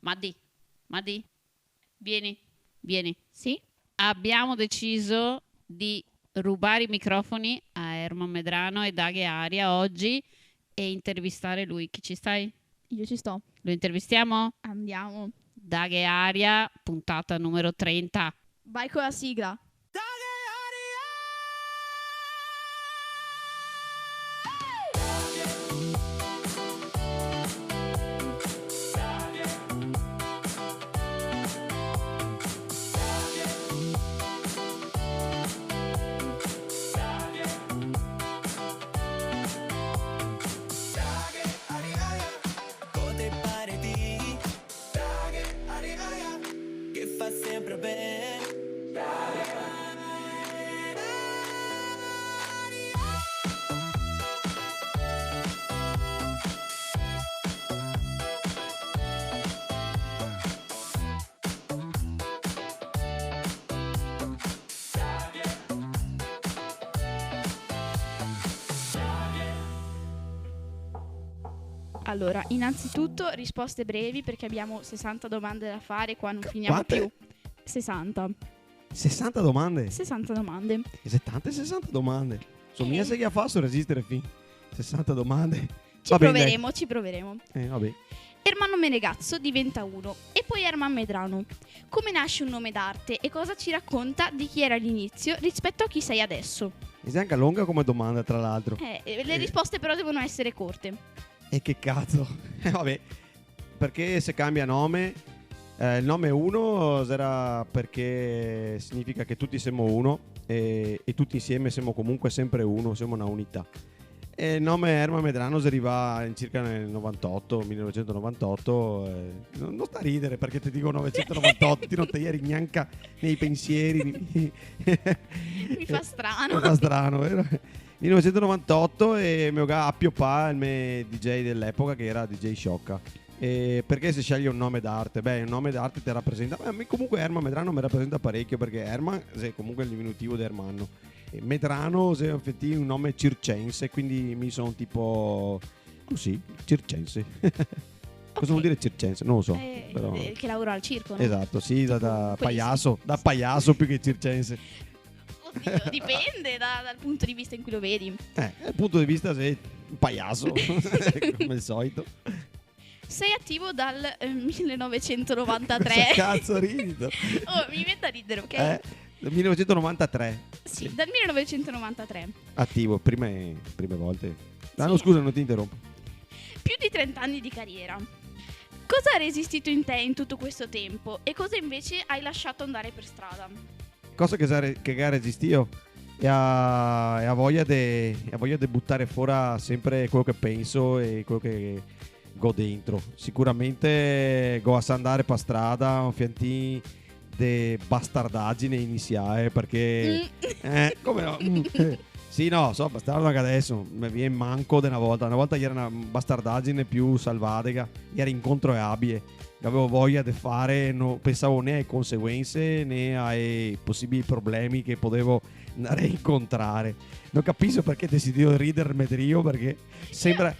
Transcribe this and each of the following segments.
Maddi, vieni. Sì? Abbiamo deciso di rubare i microfoni a Erman Medrano e Daghe Aria oggi e intervistare lui. Chi ci stai? Io ci sto. Lo intervistiamo? Andiamo. Daghe Aria, puntata numero 30. Vai con la sigla. Sempre bene. Allora, innanzitutto risposte brevi perché abbiamo 60 domande da fare qua non finiamo Quante? più. 60. 60 domande. 60 domande. E 70 e 60 domande. Sono mia se che fa su resistere fin. 60 domande. Va bene, Ci proveremo. vabbè. Ermanno Menegazzo diventa uno e poi Erman Medrano. Come nasce un nome d'arte e cosa ci racconta di chi era all'inizio rispetto a chi sei adesso? E sei anche lunga come domanda, tra l'altro. Le risposte però devono essere corte. E che cazzo. Vabbè. Perché se cambia nome, il nome uno sarà perché significa che tutti siamo uno e tutti insieme siamo comunque sempre uno, siamo una unità. E il nome Erman Medrano si arriva circa nel 1998. Non sta a ridere perché ti dico 1998, ti non ti ieri neanche nei pensieri. Mi fa strano. Mi fa strano, vero? 1998 e mio Appio Pa, il mio DJ dell'epoca che era DJ Sciocca. E perché si sceglie un nome d'arte? Beh, un nome d'arte ti rappresenta. A me comunque Erman Medrano mi rappresenta parecchio perché Erman è comunque il diminutivo di Ermanno. E Medrano è effettivamente un nome circense, quindi mi sono tipo così, circense. Cosa vuol dire circense? Non lo so. Però... Che lavora al circo, no? Esatto, sì, da quelli pagliasso, da pagliasso più che circense. Oddio, dipende dal punto di vista in cui lo vedi. Dal punto di vista sei un pagliasso, come al solito. Sei attivo dal 1993. Cosa cazzo ridi? Oh, mi viene da ridere, ok? Del 1993. Sì, dal 1993. Attivo, prime volte. Ah, Sì. no, scusa, non ti interrompo. Più di 30 anni di carriera. Cosa ha resistito in te in tutto questo tempo e cosa invece hai lasciato andare per strada? Cosa che ha resistito e ha voglia di buttare fuori sempre quello che penso e quello che go dentro. Sicuramente go a andare per strada un fiantino di bastardaggine iniziale perché come no? Sì, no, so bastardo anche adesso mi viene manco di una volta era una bastardaggine più salvatica, era incontro e abie che avevo voglia di fare, non pensavo né alle conseguenze né ai possibili problemi che potevo andare a incontrare. Non capisco perché decido di ridere medrio perché sembra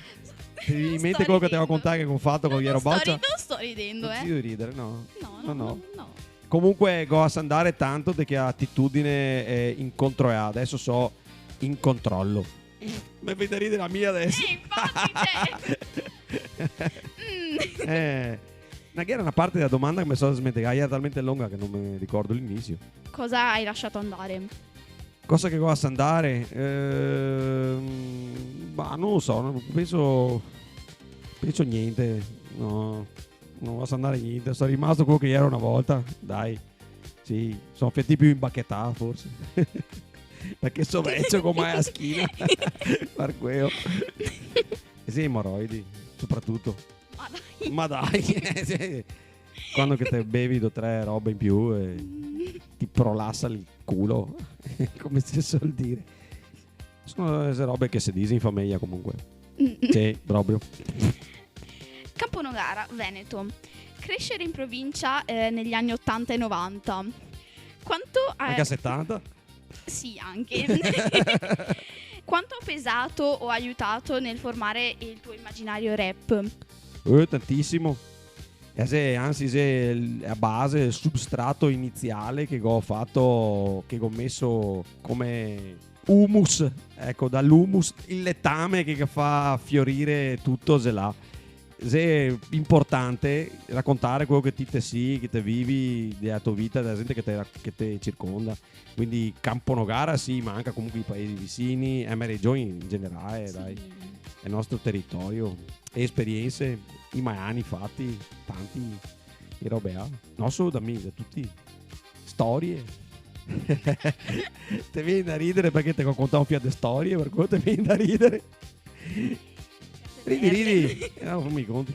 ti viene in mente quello che ti avevo contato che ho fatto con Iero Boccia. Non sto ridendo, Non decido di ridere, no. No. Comunque go a andare tanto di che attitudine incontro e adesso so in controllo. Mi vede ridere la mia adesso. Infatti Era una parte della domanda che mi sono smentegata, era talmente lunga che non mi ricordo l'inizio. Cosa hai lasciato andare? Cosa che go a andare? Ma non lo so, non penso niente. No, non va a andare niente. Sono rimasto quello che era una volta. Dai, sì, sono fatti più imbacchettato forse. Perché so vecchio come a schina. Per quello. E sì, emorroidi, soprattutto. Ma dai. Sì. Quando che te bevi 2 o 3 robe in più e ti prolassa il culo, come si suol dire. Sono queste robe che si dice in famiglia comunque. Sì, proprio. Camponogara, Veneto. Crescere in provincia negli anni 80 e 90. Quanto Anche a 70? Sì, anche. Quanto ha pesato o aiutato nel formare il tuo immaginario rap? Tantissimo. Anzi, se a base il substrato iniziale che ho fatto, che ho messo come humus, ecco, dall'humus il letame che fa fiorire tutto se là. Se è importante raccontare quello che te sì, che te vivi della tua vita, della gente che te circonda. Quindi Campo Nogara sì, ma anche comunque i paesi vicini, le regioni in generale, dai, è il nostro territorio. E esperienze, i mai anni fatti, tanti, e robe non solo da me, da tutti, storie. Te viene da ridere perché te raccontiamo più di storie, per cui te viene da ridere. Ridi, no, fammi i conti.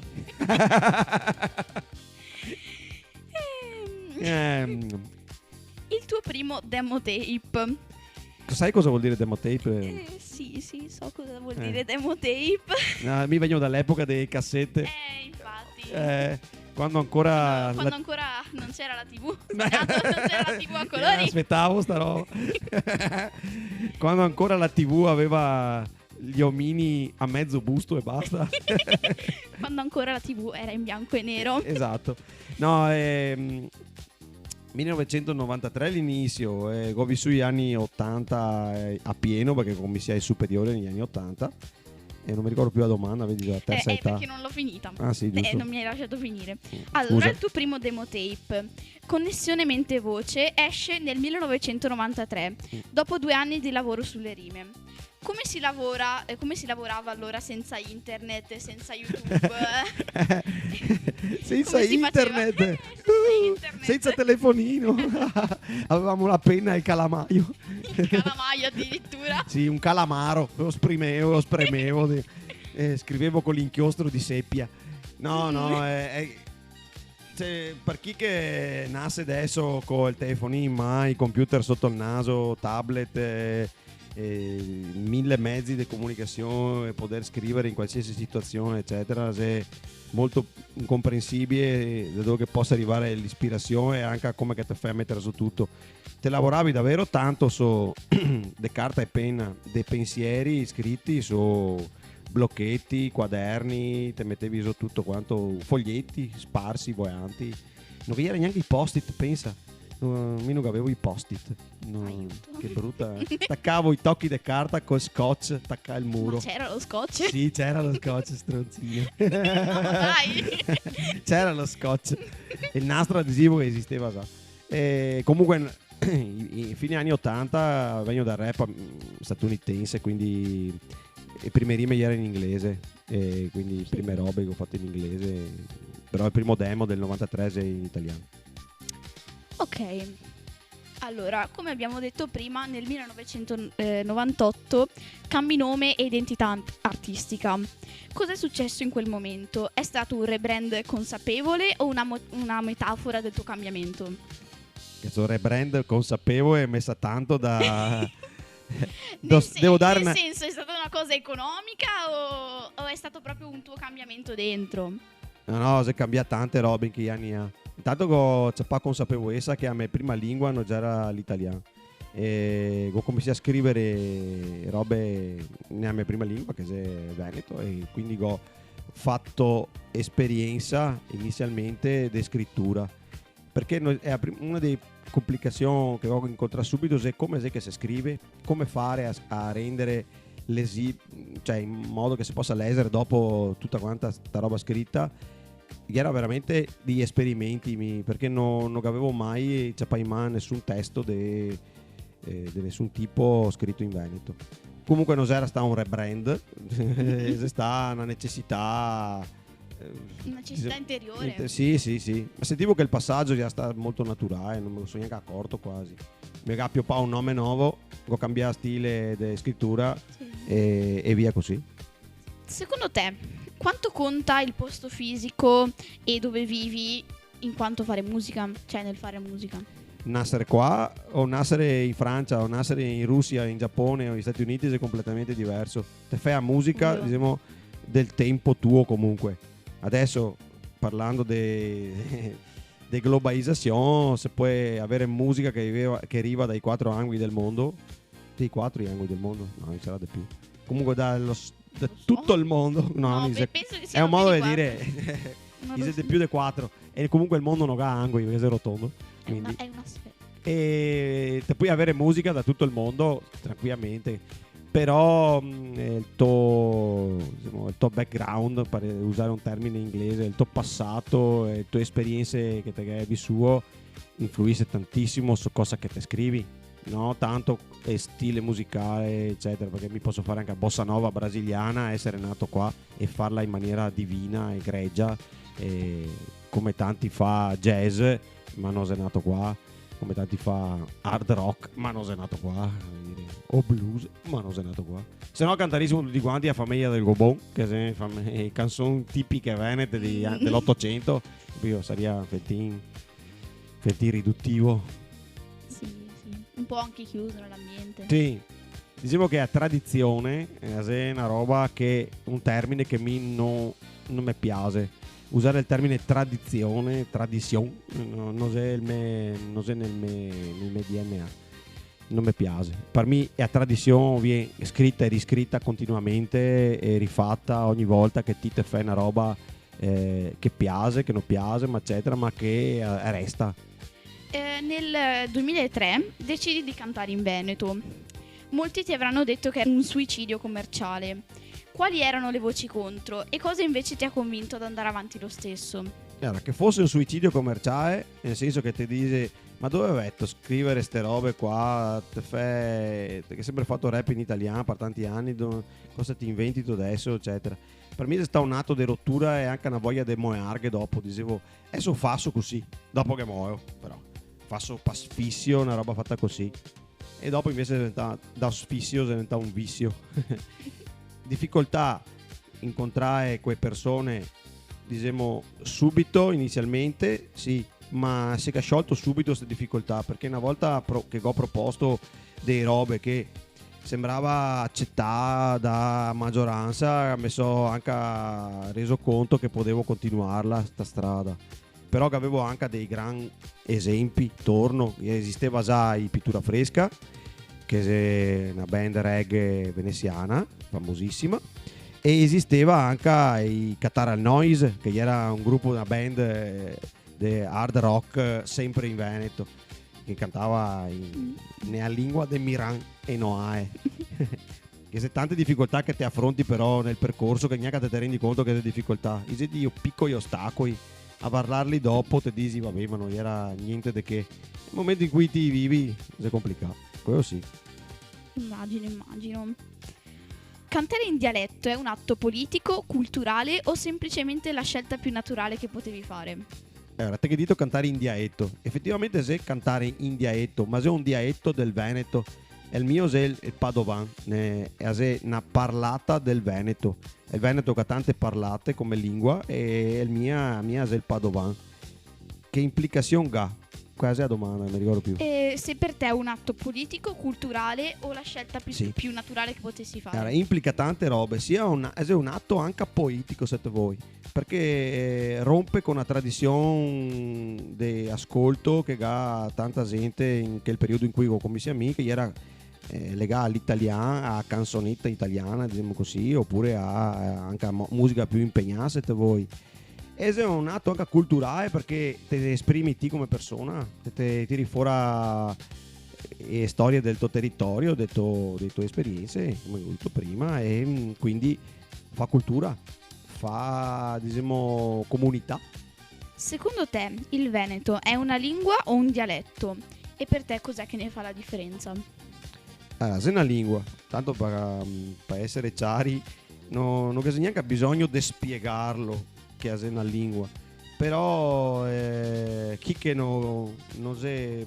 Il tuo primo demo tape. Sai cosa vuol dire demo tape? Sì, so cosa vuol dire demo tape. No, mi vengo dall'epoca delle cassette. Infatti. Quando ancora ancora non c'era la TV. Non c'era la TV a colori. Aspettavo sta roba. Quando ancora la TV aveva gli omini a mezzo busto e basta. Quando ancora la TV era in bianco e nero. Esatto. No, 1993 l'inizio, ho vissuto gli anni 80 a pieno perché come sia ai superiori negli anni 80 e non mi ricordo più la domanda, vedi la terza età. Perché non l'ho finita. Ah sì, giusto. Non mi hai lasciato finire. Allora, il tuo primo demo tape, Connessione mente-voce, esce nel 1993, dopo 2 anni di lavoro sulle rime. Come si lavorava allora senza internet, senza YouTube? Senza internet, senza telefonino. Avevamo la penna e il calamaio. Il calamaio addirittura. Sì, un calamaro, lo spremevo, scrivevo con l'inchiostro di seppia. No, cioè, per chi che nasce adesso con il telefonino in mano, il computer sotto il naso, tablet, 1000 mezzi di comunicazione, poter scrivere in qualsiasi situazione eccetera, è molto incomprensibile da dove possa arrivare l'ispirazione e anche come che ti fai a mettere su tutto. Te lavoravi davvero tanto su de carta e penna, dei pensieri scritti su blocchetti, quaderni, te mettevi su tutto quanto, foglietti sparsi, volanti, non vi era neanche i post-it, pensa. Io non avevo i post-it, che brutta. Attaccavo i tocchi di carta col scotch, attaccava il muro. Ma c'era lo scotch? Sì, c'era lo scotch, stronzino. No, dai. C'era lo scotch, il nastro adesivo che esisteva già. E comunque i fine anni 80 vengo dal rap statunitense, quindi le prime rime erano in inglese, e quindi le prime robe che ho fatto in inglese, però il primo demo del 93 è in italiano. Ok, allora, come abbiamo detto prima, nel 1998 cambi nome e identità artistica. Cosa è successo in quel momento? È stato un rebrand consapevole o una metafora del tuo cambiamento? Questo rebrand consapevole è messa tanto da... Devo dare nel senso, è stata una cosa economica o è stato proprio un tuo cambiamento dentro? No, si cambia tante robe in che anni ha. Intanto c'è pas consapevolezza che a me prima lingua non era l'italiano e ho cominciato a scrivere robe nella mia prima lingua che è veneto, e quindi ho fatto esperienza inizialmente di scrittura, perché è una delle complicazioni che ho incontrato subito è come è che si scrive, come fare a rendere cioè in modo che si possa leggere dopo tutta quanta sta roba scritta. Era veramente di esperimenti, perché non avevo mai in mano nessun testo di nessun tipo scritto in veneto. Comunque non era stato un rebrand, è stata una necessità interiore. Sì, ma sentivo che il passaggio era stato molto naturale, non me lo sono neanche accorto quasi. Mi ha più un nome nuovo, ho cambiato stile di scrittura, sì. e via così. Secondo te quanto conta il posto fisico e dove vivi in quanto fare musica, cioè nel fare musica? Nascere qua o nascere in Francia o nascere in Russia, in Giappone o negli Stati Uniti è completamente diverso. Te fai la musica, diciamo, del tempo tuo comunque. Adesso parlando di globalizzazione, se puoi avere musica che arriva dai 4 angoli del mondo, dei 4 angoli del mondo, no, non sarà di più. Comunque da tutto il mondo, penso che sia è un modo di dire Non Di lo siete so. più di 4. E comunque il mondo non ha angoli perché è rotondo. Quindi. È una sfera. E te puoi avere musica da tutto il mondo tranquillamente, però il tuo background, per usare un termine inglese, il tuo passato, le tue esperienze che te hai vissuto influisce tantissimo su cosa che te scrivi, no? Tanto stile musicale eccetera, perché mi posso fare anche bossa nova brasiliana, essere nato qua e farla in maniera divina, egregia, come tanti fa jazz, ma non sei nato qua, come tanti fa hard rock, ma non sei nato qua, o blues, ma non sei nato qua. Se no cantarissimo tutti quanti a Famiglia del Gobon, che sono canzoni tipiche venete dell'Ottocento, io sarebbe fettin riduttivo. Sì, sì. Un po' anche chiuso nell'ambiente. Sì, dicevo che a tradizione è una roba che un termine che non mi piace. Usare il termine tradizione non è nel mio DNA, non mi piace. Per me la tradizione viene scritta e riscritta continuamente e rifatta ogni volta che ti fai una roba che piace, che non piace, ma eccetera, ma che resta. Nel 2003 decidi di cantare in Veneto. Molti ti avranno detto che era un suicidio commerciale. Quali erano le voci contro e cosa invece ti ha convinto ad andare avanti lo stesso? Allora, che fosse un suicidio commerciale, nel senso che ti dice ma dove hai vetto scrivere ste robe qua, che sempre fatto rap in italiano per tanti anni, cosa ti inventi tu adesso, eccetera. Per me è stato un atto di rottura e anche una voglia di moearghe dopo, dicevo, adesso faccio così, dopo che muoio, però, faccio pasfissio, una roba fatta così. E dopo invece da sfissio è diventato un vizio. Difficoltà incontrare quelle persone, diciamo, subito, inizialmente, sì, ma si è sciolto subito queste difficoltà, perché una volta che ho proposto delle robe che sembrava accettata da maggioranza, mi sono anche reso conto che potevo continuarla sta strada, però che avevo anche dei gran esempi torno. Esisteva già i Pittura Fresca, che è una band reggae veneziana famosissima, e esisteva anche i Qatar Noise, che era un gruppo, una band di hard rock sempre in Veneto, che cantava nella lingua del Miran e Noae. Che se tante difficoltà che ti affronti però nel percorso, che neanche te rendi conto che le difficoltà, io piccoli ostacoli, a parlarli dopo ti dici vabbè, ma non era niente di che. Nel momento in cui ti vivi è complicato, quello sì. Immagino. Cantare in dialetto è un atto politico, culturale o semplicemente la scelta più naturale che potevi fare? Allora, te che dito cantare in dialetto. Effettivamente se cantare in dialetto, ma se è un dialetto del Veneto, il mio è il padovan, è una parlata del Veneto. Il Veneto ha tante parlate come lingua e il mia è il padovan. Che implicazione ha? Quasi la domanda, non mi ricordo più. E se per te è un atto politico, culturale o la scelta Sì. più naturale che potessi fare? Allora, implica tante robe, sia è un atto anche politico, se te vuoi, perché rompe con una tradizione di ascolto che ha tanta gente in quel periodo in cui ho con i miei amici, che era legata all'italiano, a canzonetta italiana, diciamo così, oppure anche a musica più impegnata, se te vuoi. E è un atto anche culturale perché ti esprimi te come persona, ti tiri fuori storie del tuo territorio, delle tue esperienze, come ho detto prima, e quindi fa cultura, fa, diciamo, comunità. Secondo te il Veneto è una lingua o un dialetto? E per te cos'è che ne fa la differenza? Allora, se è una lingua, tanto per essere chiari, non c'è neanche bisogno di spiegarlo che è una lingua, però chi che non è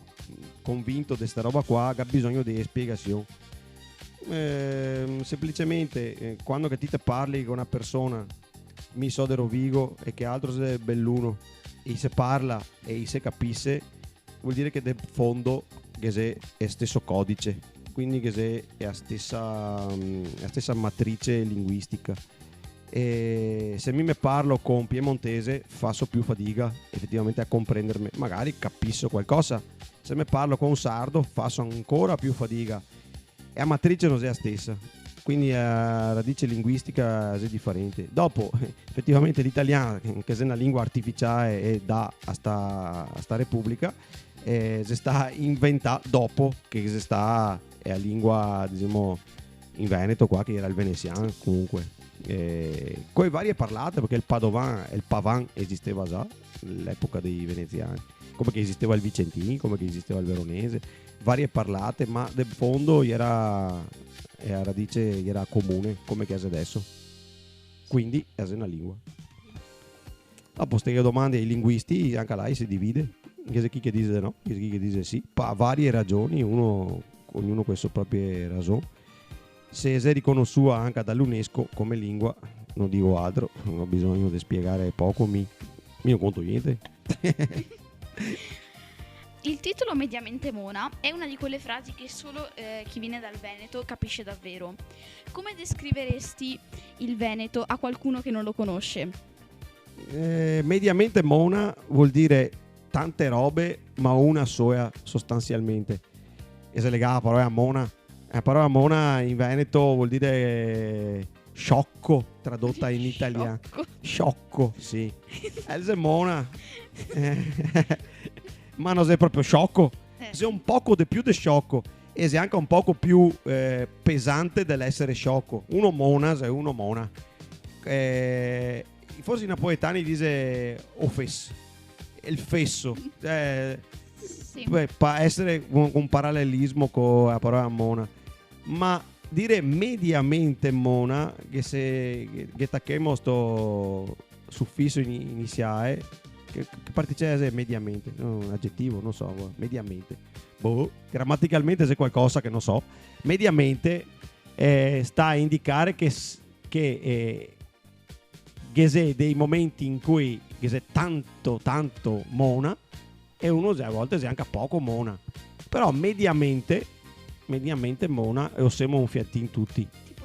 convinto di questa roba qua ha bisogno di spiegazioni. Semplicemente quando che ti te parli con una persona mi so de Rovigo e che altro è belluno e se parla e se capisce, vuol dire che del fondo che è lo stesso codice, quindi che è la stessa matrice linguistica. E se mi parlo con piemontese faccio più fatica effettivamente a comprendermi, magari capisco qualcosa. Se mi parlo con un sardo faccio ancora più fatica e la matrice non è la stessa. quindi radice linguistica è differente. Dopo, effettivamente l'italiano, che è una lingua artificiale e da a sta repubblica, si sta inventando dopo che si sta è la lingua, diciamo, in Veneto qua, che era il veneziano comunque. Con varie parlate, perché il padovan e il pavan esisteva già all'epoca dei veneziani, come che esisteva il vicentino, come che esisteva il veronese, varie parlate, ma del fondo era a radice era comune come che è adesso, quindi è una lingua. Dopo queste domande ai linguisti, anche lei si divide, c'è chi che dice no, c'è chi che dice sì, per varie ragioni, ognuno con le sue proprie ragioni. Se è riconosciuta anche dall'UNESCO come lingua, non dico altro, non ho bisogno di spiegare poco, io non conto niente. Il titolo mediamente mona è una di quelle frasi che solo chi viene dal Veneto capisce davvero. Come descriveresti il Veneto a qualcuno che non lo conosce? Mediamente mona vuol dire tante robe, ma una sola sostanzialmente. E se lega la parola mona. La parola mona in Veneto vuol dire sciocco, tradotta in italiano. Sciocco, sì. È mona. Ma non sei proprio sciocco. Sei un poco di più di sciocco. E sei anche un poco più pesante dell'essere sciocco. Uno mona, sei uno mona. Forse i napoletani dice offes. Il fesso. Sì. Può essere un parallelismo con la parola mona, ma dire mediamente mona, che tacchemo sto suffisso iniziale, che particella è mediamente, un aggettivo, non so, mediamente. Grammaticalmente c'è qualcosa che non so. Mediamente sta a indicare che c'è dei momenti in cui c'è tanto mona, e uno a volte è anche poco mona, però mediamente mona, e siamo un fiatin tutti, Tipo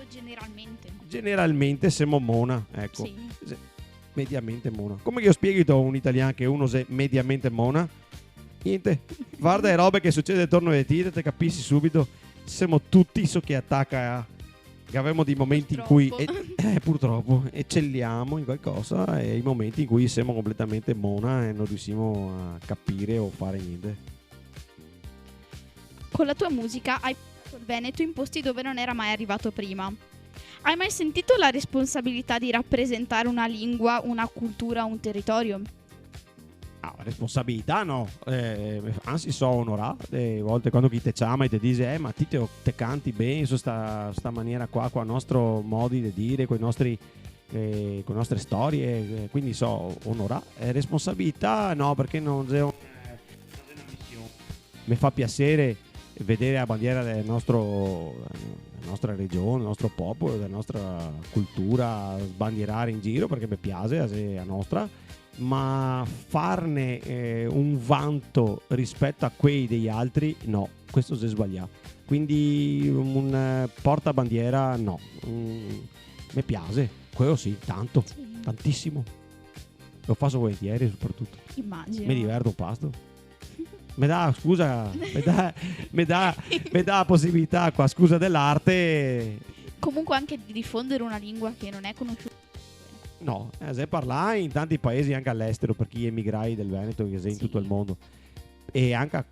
generalmente siamo mona, ecco. Sì. Mediamente mona. Come che io spieghi a un italiano che uno è mediamente mona? Niente, guarda le robe che succede attorno alle tite, te capisci subito. Siamo tutti so che attacca, che avevamo dei momenti in cui purtroppo eccelliamo in qualcosa, e i momenti in cui siamo completamente mona e non riusciamo a capire o fare niente. Con la tua musica hai portato il Veneto in posti dove non era mai arrivato prima. Hai mai sentito la responsabilità di rappresentare una lingua, una cultura, un territorio? Responsabilità no, anzi so onorato a volte quando chi te chiama e ti dice ma te canti bene su sta maniera qua, con il nostro modi di dire, con le nostre storie, quindi so onorato. Responsabilità no, perché non è una missione. Mi fa piacere vedere la bandiera della nostra regione, del nostro popolo, della nostra cultura sbandierare in giro, perché mi piace, è la nostra, ma farne un vanto rispetto a quei degli altri, no, questo si è sbagliato. Quindi un portabandiera no, mi piace, quello sì, tanto, tantissimo. Lo faccio volentieri soprattutto. Immagino. Mi diverto un pasto. Mi dà la possibilità qua, scusa dell'arte. Comunque anche di diffondere una lingua che non è conosciuta. No, se parla in tanti paesi anche all'estero, per chi emigrai del Veneto che sei in tutto il mondo, e anche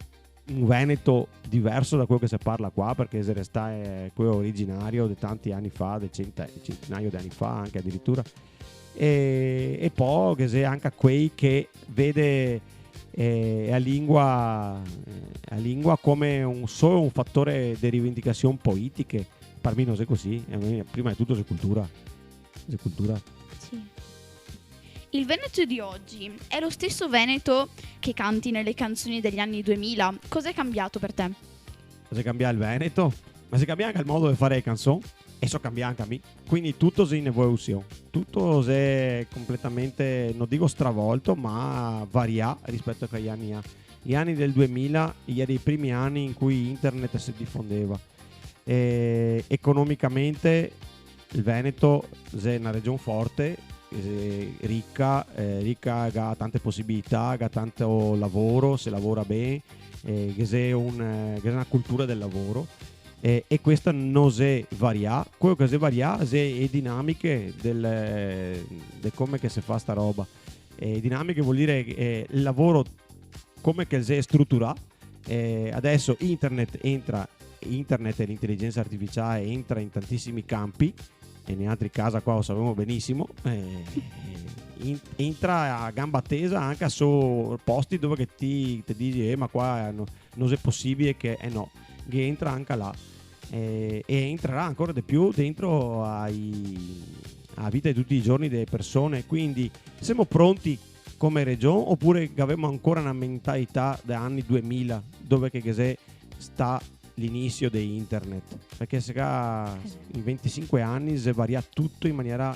un Veneto diverso da quello che si parla qua, perché se resta è quello originario di tanti anni fa, del centinaio di anni fa anche addirittura, e poi che sei anche quei che vede la lingua come solo un fattore di rivendicazione politiche. Per me non è così, prima di tutto è cultura. Sì. Il Veneto di oggi è lo stesso Veneto che canti nelle canzoni degli anni 2000. Cos'è cambiato per te? Si cambia il Veneto, ma si cambia anche il modo di fare le canzoni, e so cambia anche a me. Quindi tutto è in evoluzione, tutto è completamente, non dico stravolto, ma varia rispetto a quegli anni. Gli anni del 2000 erano i primi anni in cui internet si diffondeva. Economicamente il Veneto è una regione forte, ricca, che ha tante possibilità, che ha tanto lavoro, se lavora bene, che è una cultura del lavoro, e questa non si varia. Quello che si varia sono le dinamiche del come che si fa sta roba. Dinamiche vuol dire il lavoro come che si è strutturato. Adesso internet e l'intelligenza artificiale entra in tantissimi campi, e in altri casi qua lo sappiamo benissimo. Entra a gamba tesa anche su posti dove che ti dici ma qua non è possibile che no, che entra anche là, e entrerà ancora di più dentro alla vita di tutti i giorni delle persone. Quindi siamo pronti come regione, oppure abbiamo ancora una mentalità degli anni 2000 dove che sta l'inizio di internet? Perché se in 25 anni si varia tutto in maniera,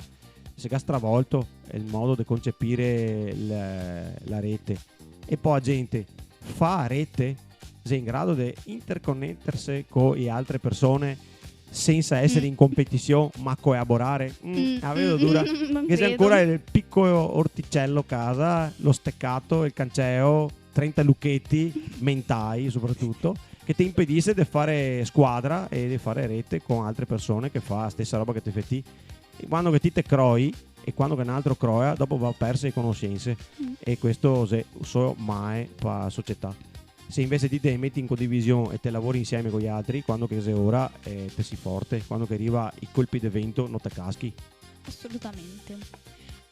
si è stravolto il modo di concepire la rete, e poi la gente fa rete, si è in grado di interconnettersi con le altre persone senza essere in competizione ma collaborare. La vedo dura, che c'è ancora il piccolo orticello a casa, lo steccato, il canceo, 30 lucchetti mentai soprattutto, che ti impedisce di fare squadra e di fare rete con altre persone che fa la stessa roba che ti fai te. E quando che ti te croi e quando che un altro croia, dopo va perse le conoscenze, e questo so mai per la società. Se invece ti te metti in condivisione e te lavori insieme con gli altri, quando che sei ora te si forte, quando che arriva i colpi di vento non te caschi. Assolutamente.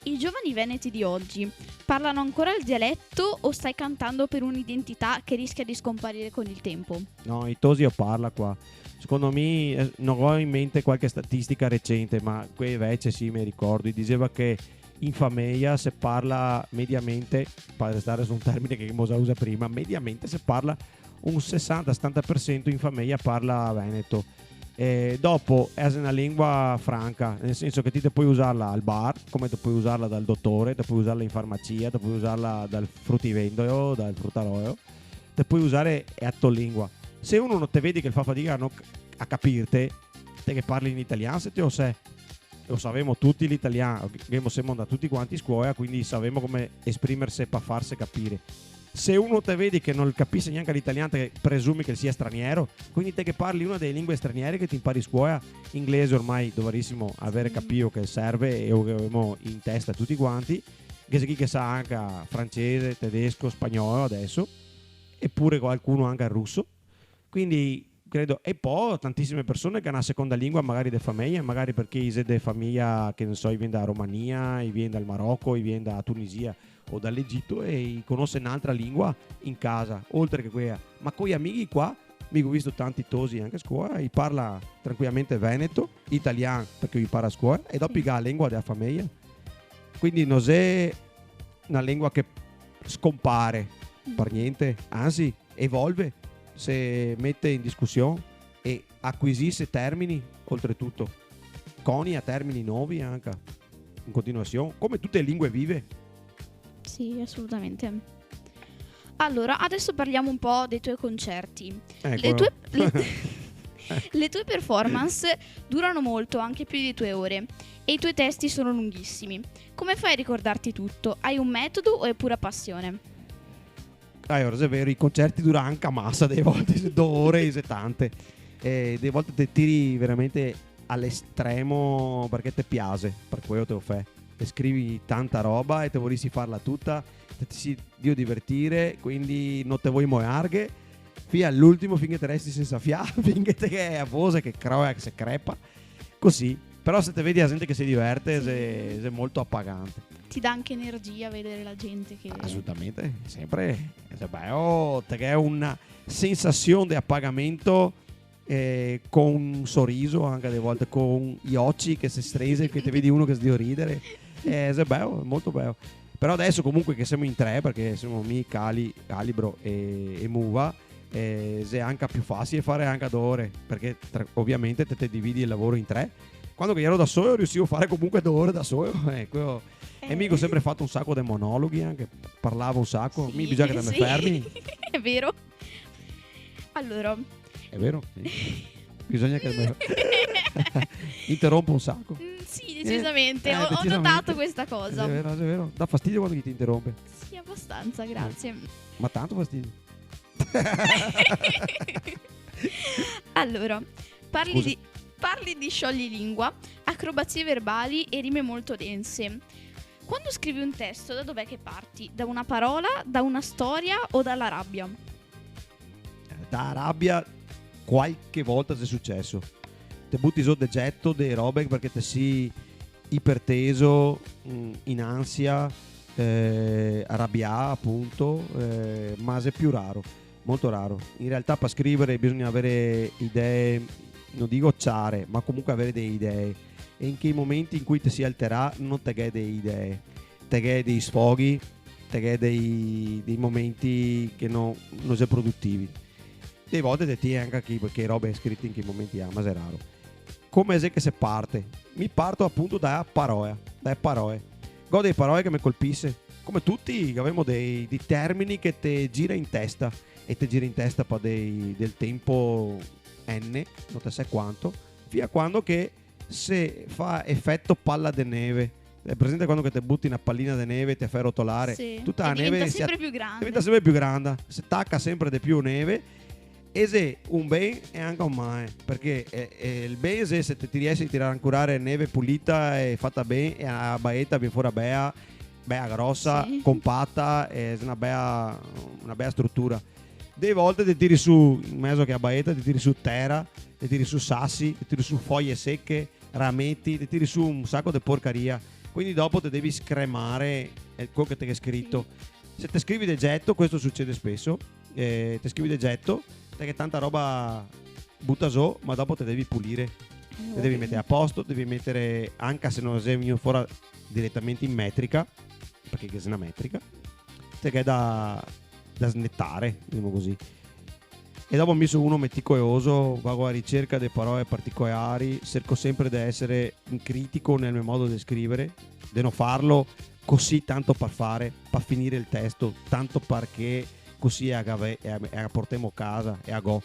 I giovani veneti di oggi parlano ancora il dialetto o stai cantando per un'identità che rischia di scomparire con il tempo? No, i Tosio parla qua. Secondo me, non ho in mente qualche statistica recente, ma qui invece sì, mi ricordo. Diceva che in famiglia si parla mediamente, per restare su un termine che Mosa usa prima, mediamente si parla un 60-70% in famiglia parla veneto. Dopo è una lingua franca, nel senso che ti puoi usarla al bar, come ti puoi usarla dal dottore, ti puoi usarla in farmacia, ti puoi usarla dal fruttivendolo, dal fruttaroio, ti puoi usare a tua lingua. Se uno non te vedi che fa fatica a capirte, te che parli in italiano, se te lo sai. Lo sappiamo tutti l'italiano, siamo da tutti quanti a scuola, quindi sappiamo come esprimersi per farsi capire. Se uno te vedi che non capisce neanche l'italiano, te presumi che sia straniero, quindi te che parli una delle lingue straniere che ti impari a scuola, inglese ormai dovrissimo avere capito che serve e lo abbiamo in testa tutti quanti, che se chi che sa anche francese, tedesco, spagnolo adesso, eppure qualcuno anche il russo, quindi credo. E poi tantissime persone che hanno una seconda lingua magari di famiglia, magari perché sei di famiglia che non so, viene da Romania, viene dal Marocco, viene da Tunisia o dall'Egitto e conosce un'altra lingua in casa, oltre che quella. Ma con gli amici qua, mi ho visto tanti tosi anche a scuola, e parla tranquillamente veneto, italiano perché vi parla a scuola, e dopo la lingua della famiglia. Quindi non è una lingua che scompare per niente, anzi evolve, se mette in discussione e acquisisce termini, oltretutto conia termini nuovi anche in continuazione, come tutte le lingue vive. Sì, assolutamente. Allora, adesso parliamo un po' dei tuoi concerti. Ecco. Le tue performance durano molto, anche più di 2 ore, e i tuoi testi sono lunghissimi. Come fai a ricordarti tutto? Hai un metodo o è pura passione? Allora, è vero, i concerti durano anche a massa, delle volte 2 ore e tante, delle volte ti tiri veramente all'estremo perché ti piace, per quello te lo fai, te scrivi tanta roba e te vorresti farla tutta, te ti si dio divertire, quindi non te vuoi moiarghe fino all'ultimo, finché te resti senza fiato, finché te che è a voce che croia, che si crepa, così. Però se te vedi la gente che si diverte, sì, è molto appagante. Ti dà anche energia vedere la gente che... Assolutamente, sempre. Te che è una sensazione di appagamento, con un sorriso, anche delle volte con gli occhi che si strese, che ti vedi uno che si dio ridere. È bello, molto bello. Però adesso comunque che siamo in 3, perché siamo me, Calibro e Muva, è anche più facile fare anche ad ore, perché ovviamente te dividi il lavoro in 3. Quando che ero da solo riuscivo a fare comunque 2 ore da solo, e mi ho sempre fatto un sacco di monologhi, anche parlavo un sacco, sì, mi bisogna che te me fermi. È vero. Allora, è vero? Sì. Bisogna che me interrompo un sacco. Sì, decisamente. Ho notato questa cosa. È vero. Dà fastidio quando chi ti interrompe? Sì, abbastanza, grazie. Ma tanto fastidio. Allora, parli Scusa. parli di scioglilingua, acrobazie verbali e rime molto dense. Quando scrivi un testo, da dov'è che parti? Da una parola, da una storia o dalla rabbia? Da rabbia qualche volta ti è successo. Te butti su de getto, de robe perché te si iperteso, in ansia, arrabbiato appunto, ma è più raro, molto raro. In realtà per scrivere bisogna avere idee, non dico chiare, ma comunque avere delle idee. E in quei momenti in cui ti si alterà non te che delle idee, te che dei sfoghi, te che dei momenti che non sono produttivi. Delle volte te ti anche chi perché robe scritte in quei momenti ma è raro. Come è che si parte? Mi parto appunto da parole, go dei parole che mi colpisse. Come tutti avevamo dei termini che te gira in testa e te gira in testa per del tempo n, non te sai quanto, fino a quando che se fa effetto palla de neve. È presente quando che te butti una pallina di neve e ti fai rotolare? Sì. Tutta la E neve diventa sempre più grande. diventa sempre più grande, si tacca sempre di più neve. E se un ben e anche un male, perché il ben se ti riesci a tirare ancora neve pulita e fatta bene e la baetta viene fuori bella grossa, Sì. compatta e una bella struttura. Delle volte ti tiri su in mezzo che a baetta, ti tiri su terra, ti tiri su sassi, ti tiri su foglie secche, rametti, ti tiri su un sacco di porcaria. Quindi dopo ti devi scremare quello che ti è scritto. Se ti scrivi del getto, questo succede spesso, ti scrivi del getto che tanta roba butta su, ma dopo te devi pulire, te devi mettere a posto, devi mettere anche se non sei venuto fuori direttamente in metrica, perché che è una metrica, te che è da snettare, diciamo così. E dopo mi sono uno meticolioso, vado alla ricerca delle parole particolari, cerco sempre di essere critico nel mio modo di scrivere, di non farlo così tanto per fare, per finire il testo, tanto perché così portiamo a casa e a go.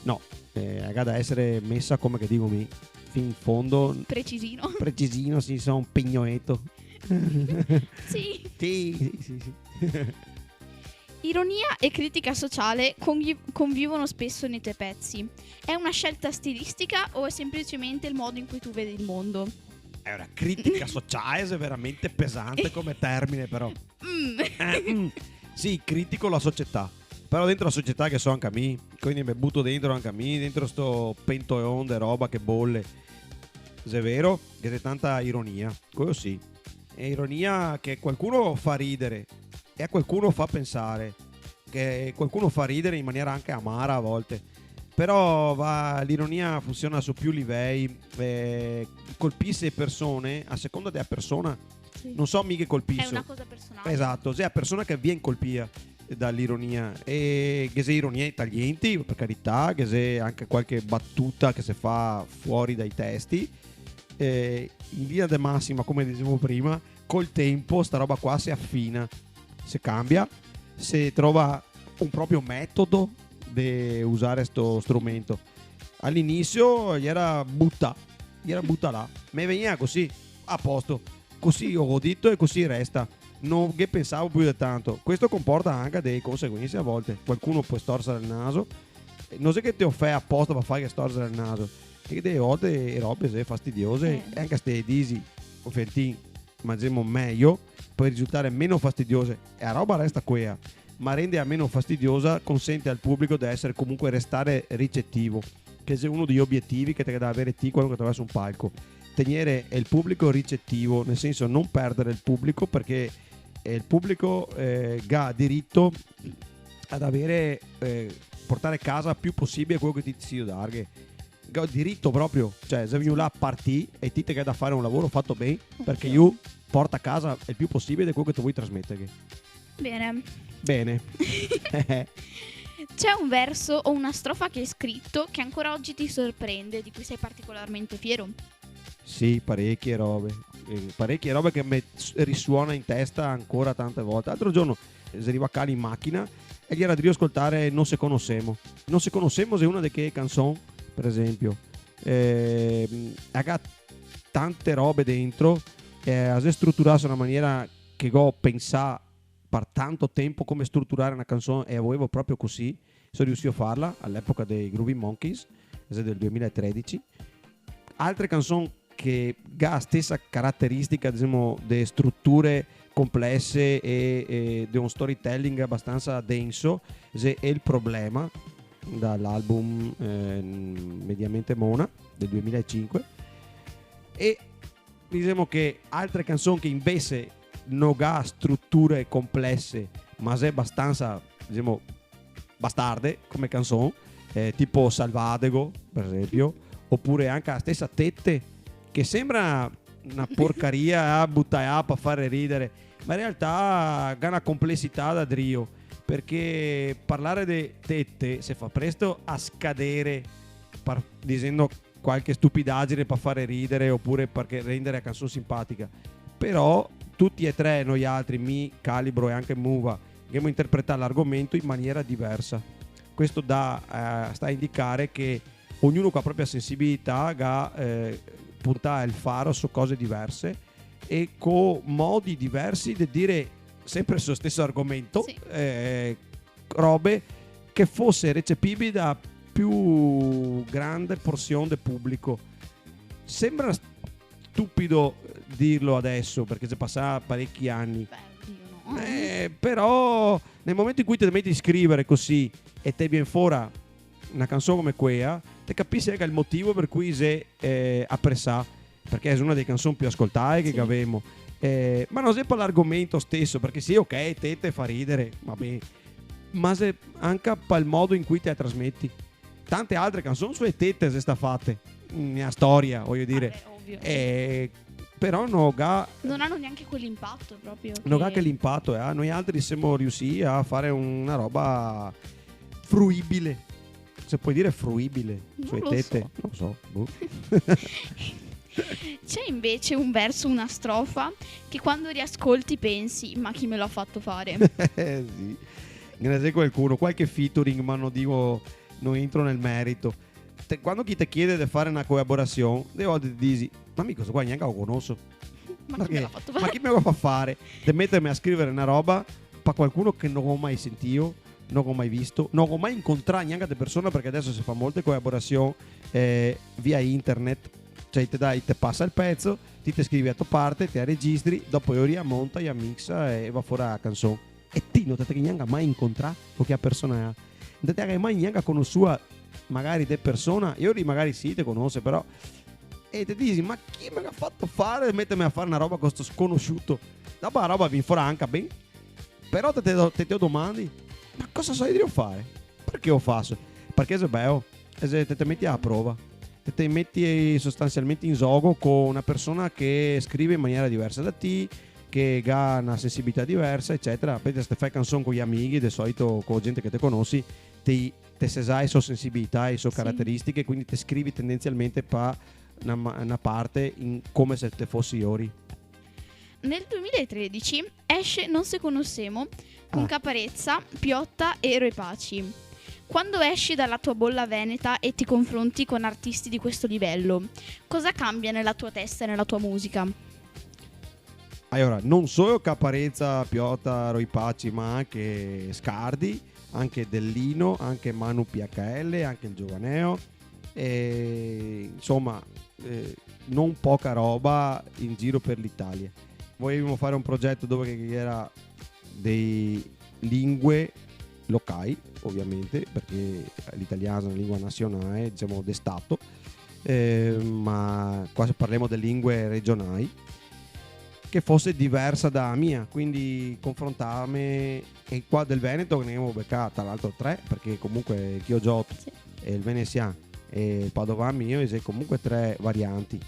No, da essere messa come che dico mi fin in fondo, precisino, si sono un pignoletto. Sì. Sì. Ironia e critica sociale convivono spesso nei tuoi pezzi. È una scelta stilistica o è semplicemente il modo in cui tu vedi il mondo? È una critica sociale, è veramente pesante come termine però. Sì, critico la società, però dentro la società che so anche a me, quindi mi butto dentro anche a me, dentro sto pentoleon de roba che bolle. Se è vero che c'è tanta ironia, quello sì. È ironia che qualcuno fa ridere e a qualcuno fa pensare, che qualcuno fa ridere in maniera anche amara a volte. Però l'ironia funziona su più livelli, colpisce persone a seconda della persona. Sì. Non so mica colpisce. È una cosa personale. Esatto, se è la persona che viene colpita dall'ironia e che se ironia taglienti, per carità, che se anche qualche battuta che si fa fuori dai testi, in linea di massima, come dicevo prima, col tempo sta roba qua si affina, si cambia, si trova un proprio metodo di usare sto strumento. All'inizio gli era butta là, me veniva così, a posto, così ho godito e così resta. Non che pensavo più di tanto. Questo comporta anche delle conseguenze a volte. Qualcuno può storsere il naso. Non so che ti offre apposta per fare che storsere il naso. E delle volte le robe sono fastidiose. E anche se disi offentin mangiamo meglio per risultare meno fastidiose. E la roba resta quella. Ma rende a meno fastidiosa, consente al pubblico di essere comunque restare ricettivo. Che è uno degli obiettivi che ti deve avere te quando ti vai su un palco. Tenere il pubblico ricettivo, nel senso non perdere il pubblico, perché il pubblico ha diritto ad avere portare a casa più possibile quello che ti si dare. Ha diritto proprio, cioè se vieni là a partire e ti che da fare un lavoro fatto bene, perché io porta a casa il più possibile quello che tu vuoi trasmettere. Bene. C'è un verso o una strofa che hai scritto che ancora oggi ti sorprende, di cui sei particolarmente fiero? Sì, parecchie robe che mi risuona in testa ancora tante volte. L'altro giorno si arriva a in macchina e gli era di ascoltare Non se conoscemo. Non se conoscemo è una delle canzoni, per esempio. Ha tante robe dentro, ha strutturato in una maniera che ho pensato per tanto tempo come strutturare una canzone e avevo proprio così. sono riuscito a farla all'epoca dei Groovy Monkeys, del 2013. Altre canzoni che ha stessa caratteristica, diciamo, di strutture complesse e di un storytelling abbastanza denso, è Il Problema, dall'album Mediamente Mona del 2005. E diciamo che altre canzoni che invece non ha strutture complesse ma è abbastanza, diciamo, bastarde come canzone, tipo Salvadego per esempio, oppure anche la stessa Tette, che sembra una porcaria a buttare a fare ridere, ma in realtà ha una complessità da drio, perché parlare di tette si fa presto a scadere dicendo qualche stupidaggine per fare ridere oppure perché rendere la canzone simpatica. Però tutti e tre noi altri, Mi, Calibro e anche Muva, abbiamo interpretato l'argomento in maniera diversa. Questo sta a indicare che ognuno con la propria sensibilità punta il faro su cose diverse e con modi diversi di dire sempre sullo stesso argomento, Sì. Robe che fosse recepibili da più grande porzione del pubblico. Sembra stupido dirlo adesso perché si passa parecchi anni, Beh, oddio, no. però nel momento in cui ti metti a scrivere così e te viene fuori una canzone come quella, te capisci anche il motivo per cui si appressa, perché è una delle canzoni più ascoltate che abbiamo. Ma non è per l'argomento stesso, perché sì, ok, te fa ridere, va bene, ma è anche per il modo in cui te la trasmetti. Tante altre canzoni sulle tette si sta fatte nella storia, voglio dire. Vabbè, ovvio. Però non Non hanno neanche quell'impatto proprio. ha anche l'impatto. Noi altri siamo riusciti a fare una roba fruibile, se puoi dire fruibile, Non sulle lo tette. so. Non so. Boh. C'è invece un verso, una strofa, che quando riascolti pensi, ma chi me l'ha fatto fare? Sì. Ne c'è qualche featuring, ma non entro nel merito. Quando chi ti chiede di fare una collaborazione, delle volte ti dici, ma mica questo qua neanche lo conosco. Ma chi me l'ha fatto Ma fare? chi me lo fa fare? Di mettermi a scrivere una roba per qualcuno che non ho mai sentito, non ho mai visto, non ho mai incontrato neanche di persona, perché adesso si fa molte collaborazioni via internet. Cioè te passa il pezzo, ti scrivi a tua parte, te la registri, dopo io rimonta, io mixa e va fuori la canzone. E ti non ti neanche mai incontrato con che persona è. Non ti hai mai neanche conosciuta magari de persona, io magari sì te conosce, però e ti dici, ma chi me l'ha fatto fare mettermi a fare una roba con questo sconosciuto? Dopo la roba vi farà anche bene, però te domandi, ma cosa so io fare? Perché lo faccio? Perché se bello, se te metti alla prova, te metti sostanzialmente in gioco con una persona che scrive in maniera diversa da te, che ha una sensibilità diversa, eccetera. Poi se fai canzoni con gli amici, di solito con gente che te conosci, te sai le sue sensibilità e le sue caratteristiche, quindi te scrivi tendenzialmente per una parte come se te fossi Iori. Nel 2013 esce Non se conoscemo con Caparezza, Piotta e Eroe Paci. Quando esci dalla tua bolla veneta e ti confronti con artisti di questo livello, cosa cambia nella tua testa e nella tua musica? Allora, non solo Caparezza, Piotta, Roy Paci, ma anche Scardi, anche Dellino, anche Manu PHL, anche il Giovaneo, insomma, non poca roba in giro per l'Italia. Volevamo fare un progetto dove era dei lingue locali, ovviamente, perché l'italiano è una lingua nazionale, diciamo, de Stato, ma qua parliamo di lingue regionali, che fosse diversa da mia, quindi confrontarmi, e qua del Veneto ne abbiamo beccato tra l'altro 3, perché comunque il Chioggiotto e il veneziano e il padovano mio, e comunque 3 varianti.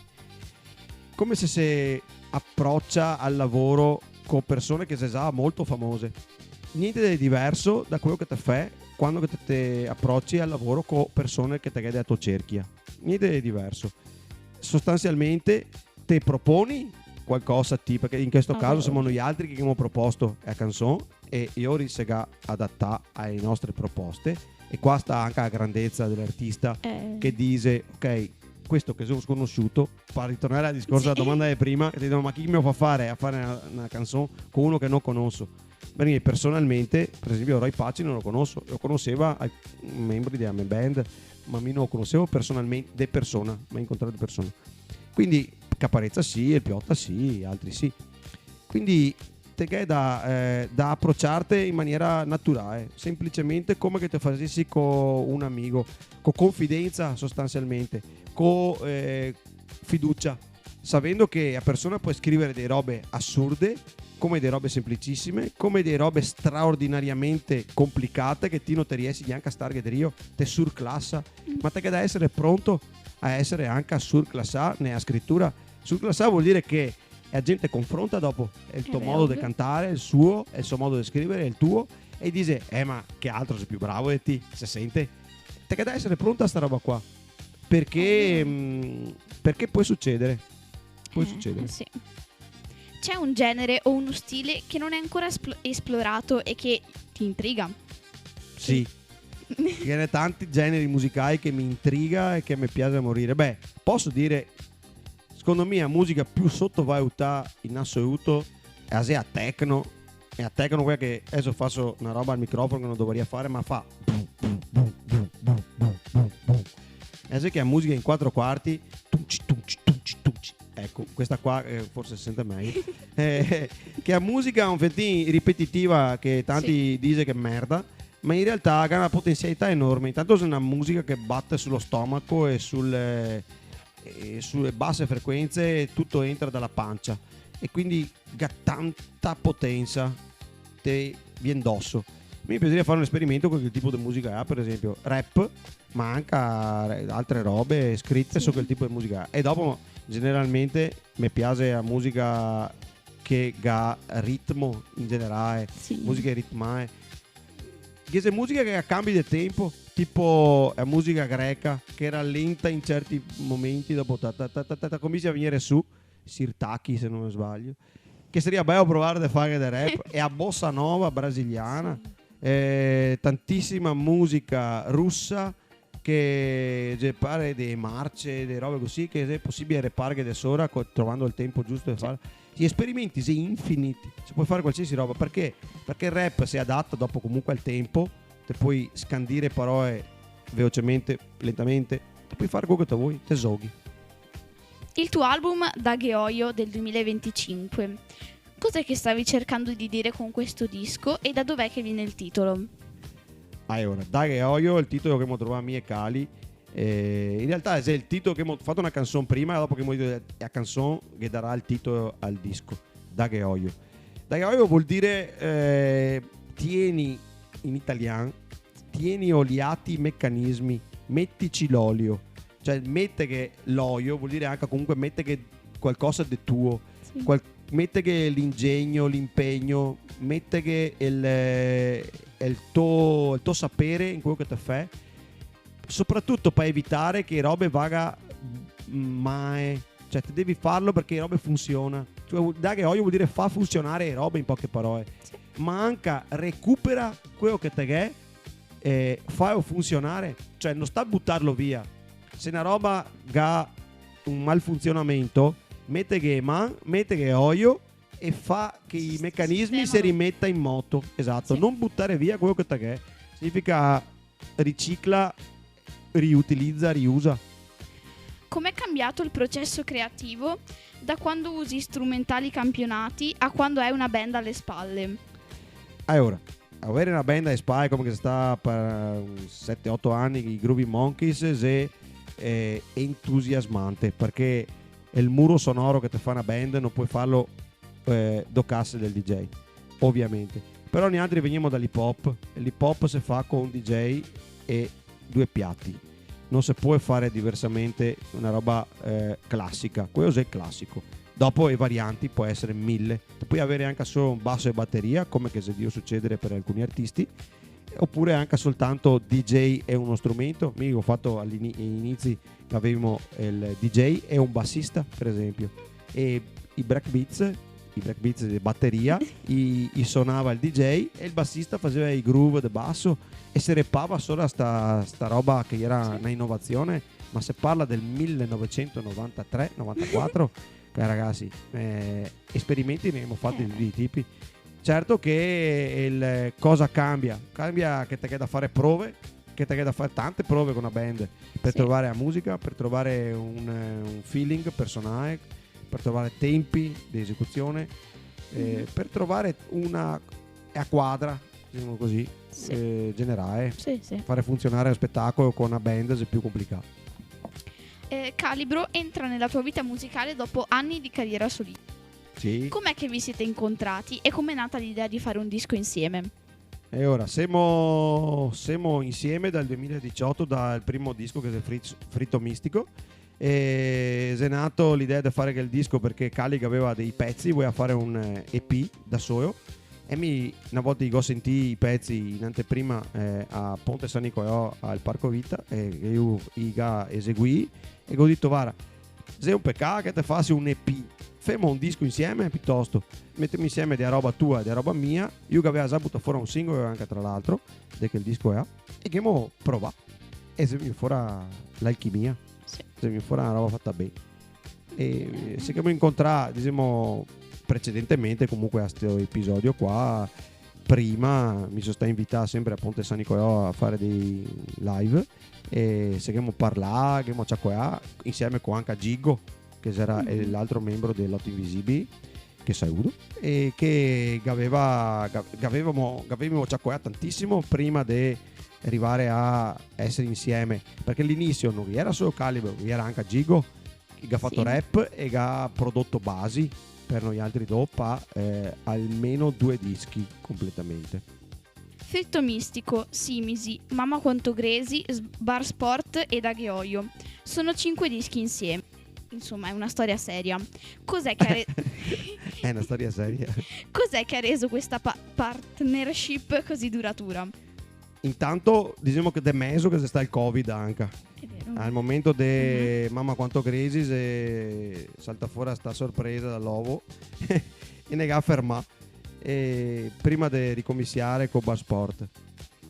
Come se si approccia al lavoro con persone che si sa molto famose, niente di diverso da quello che ti fai quando ti approcci al lavoro con persone che ti hai dato cerchia, niente di diverso. Sostanzialmente te proponi qualcosa, perché in questo caso siamo noi altri che abbiamo proposto la canzone e io risega adatta alle nostre proposte, e qua sta anche la grandezza dell'artista che dice ok, questo che sono sconosciuto, per ritornare al discorso della domanda di prima, che ti dico, ma chi mi fa fare a fare una canzone con uno che non conosco? Perché personalmente, per esempio, Roy Paci non lo conosco, lo conosceva membri della mia band, ma mi non lo conoscevo personalmente, de persona, mai incontrato di persona. Quindi Caparezza sì, il Piotta sì, altri sì. Quindi te che è da approcciarti in maniera naturale, semplicemente come che te facessi con un amico, con confidenza sostanzialmente, con fiducia, sapendo che la persona può scrivere delle robe assurde, come delle robe semplicissime, come delle robe straordinariamente complicate che ti non ti riesci neanche a stare che io te surclassa, ma te che da essere pronto a essere anche a surclassare nella scrittura. Surclassare vuol dire che la gente confronta dopo il tuo modo di cantare, il suo, il suo modo di scrivere, il tuo, e dice ma che altro sei più bravo di te, si sente? Te che da essere pronto a sta roba qua, perché può succedere. Può succedere. Sì. C'è un genere o uno stile che non è ancora esplorato e che ti intriga? Sì. Ce ne tanti generi musicali che mi intriga e che mi piace morire. Beh, posso dire, secondo me la musica più sottovalutata in assoluto è a techno. E a techno quella che adesso faccio una roba al microfono che non dovrei fare, ma fa adesso che è musica in 4/4 tunci, tunci, tunci, tunci. Ecco, questa qua forse si sente meglio. Che è musica un fettino ripetitiva che tanti dicono che è merda, ma in realtà ha una potenzialità enorme. Intanto è una musica che batte sullo stomaco e sulle basse frequenze, e tutto entra dalla pancia e quindi ha tanta potenza, te viene addosso. Mi piacerebbe fare un esperimento con quel tipo di musica, per esempio rap, ma anche altre robe scritte su quel tipo di musica. E dopo generalmente mi piace la musica che ha ritmo in generale, musica ritmale. Questa musica che cambia di tempo, tipo la musica greca che rallenta in certi momenti, dopo comincia a venire su, Sirtaki se non mi sbaglio, che sarebbe bello provare a fare del rap, e a bossa nova brasiliana, tantissima musica russa che pare dei marce, delle robe così, che è possibile repare da sola trovando il tempo giusto di fare. Gli esperimenti sono infiniti, si può fare qualsiasi roba, perché il rap si adatta dopo comunque al tempo, te puoi scandire parole velocemente, lentamente, te puoi fare quello che vuoi, te zoghi. Il tuo album Da Gheoio del 2025, cos'è che stavi cercando di dire con questo disco e da dov'è che viene il titolo? Allora, Da Gheoio è il titolo che abbiamo trovato a mie e Cali. In realtà è il titolo che abbiamo fatto una canzone prima, e dopo che abbiamo detto la canzone che darà il titolo al disco, Da Gheoio. Da Gheoio vuol dire tieni, in italiano, tieni oliati i meccanismi, mettici l'olio. Cioè mette che l'olio vuol dire anche comunque mette che qualcosa di tuo, mette che l'ingegno, l'impegno, mette che il tuo sapere in quello che ti fai, soprattutto per evitare che robe vaga mai, cioè ti devi farlo perché le robe funziona. Cioè, Da Gheoio vuol dire fa funzionare le robe, in poche parole, ma anche recupera quello che te è, fa funzionare, cioè non sta a buttarlo via. Se una roba ha un malfunzionamento, mette che olio e fa che i meccanismi si rimetta in moto. Esatto, non buttare via quello che te è. Significa ricicla, riutilizza, riusa. Com'è cambiato il processo creativo da quando usi strumentali campionati a quando hai una band alle spalle? Allora, avere una band alle spalle come che sta per 7-8 anni, i Groovy Monkeys, è entusiasmante, perché il muro sonoro che ti fa una band non puoi farlo do casse del DJ, ovviamente. Però noi altri veniamo dall'hip hop, e l'hip hop si fa con un DJ e due piatti, non si può fare diversamente una roba classica. Quello è classico. Dopo le varianti può essere 1000, puoi avere anche solo un basso e batteria, come che se Dio succedere per alcuni artisti, oppure anche soltanto DJ e uno strumento. Io ho fatto agli inizi, avevamo il DJ e un bassista, per esempio, e i breakbeats di batteria i suonava il DJ e il bassista faceva i groove del basso, e si repava solo a sta roba che era una innovazione. Ma se parla del 1993-94 ragazzi, esperimenti ne abbiamo fatti di tipi. Certo che cosa cambia? Cambia che te che da fare prove, che te che da fare tante prove con una band per Sì. trovare la musica, per trovare un feeling personale, per trovare tempi di esecuzione, per trovare una a quadra, diciamo così, Sì. generale. Sì, sì. Fare funzionare lo spettacolo con una band è più complicato. Calibro entra nella tua vita musicale dopo anni di carriera solista. Sì. Com'è che vi siete incontrati e com'è nata l'idea di fare un disco insieme? E ora siamo insieme dal 2018, dal primo disco che è il Fritto Mistico, e è nato l'idea di fare il disco perché Calig aveva dei pezzi, voleva fare un EP da solo, e una volta che ho sentito i pezzi in anteprima a Ponte San Nicolò al Parco Vita, e io eseguì e ho detto guarda, se è un peccato che te fassi un EP, facciamo un disco insieme piuttosto, mettiamo insieme della roba tua e della roba mia. Io che avevo già buttato fuori un singolo anche tra l'altro, che il disco è, e che mo prova e se mi fuori l'alchimia, Sì. se mi fuori una roba fatta bene. E se che mi incontrare, diciamo, precedentemente comunque a questo episodio qua, prima mi sono stato invitato sempre a Ponte San Nicolò a fare dei live, e se che parlare, che ciacquea insieme con anche Giggo, che era l'altro membro dell'Otto Invisibili, che saluto, e che avevamo ciacquea tantissimo prima di arrivare a essere insieme, perché all'inizio non vi era solo Calibro, vi era anche Giggo che ha fatto Sì. rap e che ha prodotto basi per noi altri dopo almeno 2 dischi completamente. Fritto Mistico, Simisi, Mamma Quanto Gresi, Bar Sport ed Agheoio. Sono 5 dischi insieme. Insomma, è una storia seria. Cos'è che È una storia seria. Cos'è che ha reso questa partnership così duratura? Intanto diciamo che de meso che c'è sta il Covid anche. È vero. Al momento di Mamma Quanto Gresi salta fuori sta sorpresa dall'uovo e ne ha fermato prima di ricominciare con Bar Sport.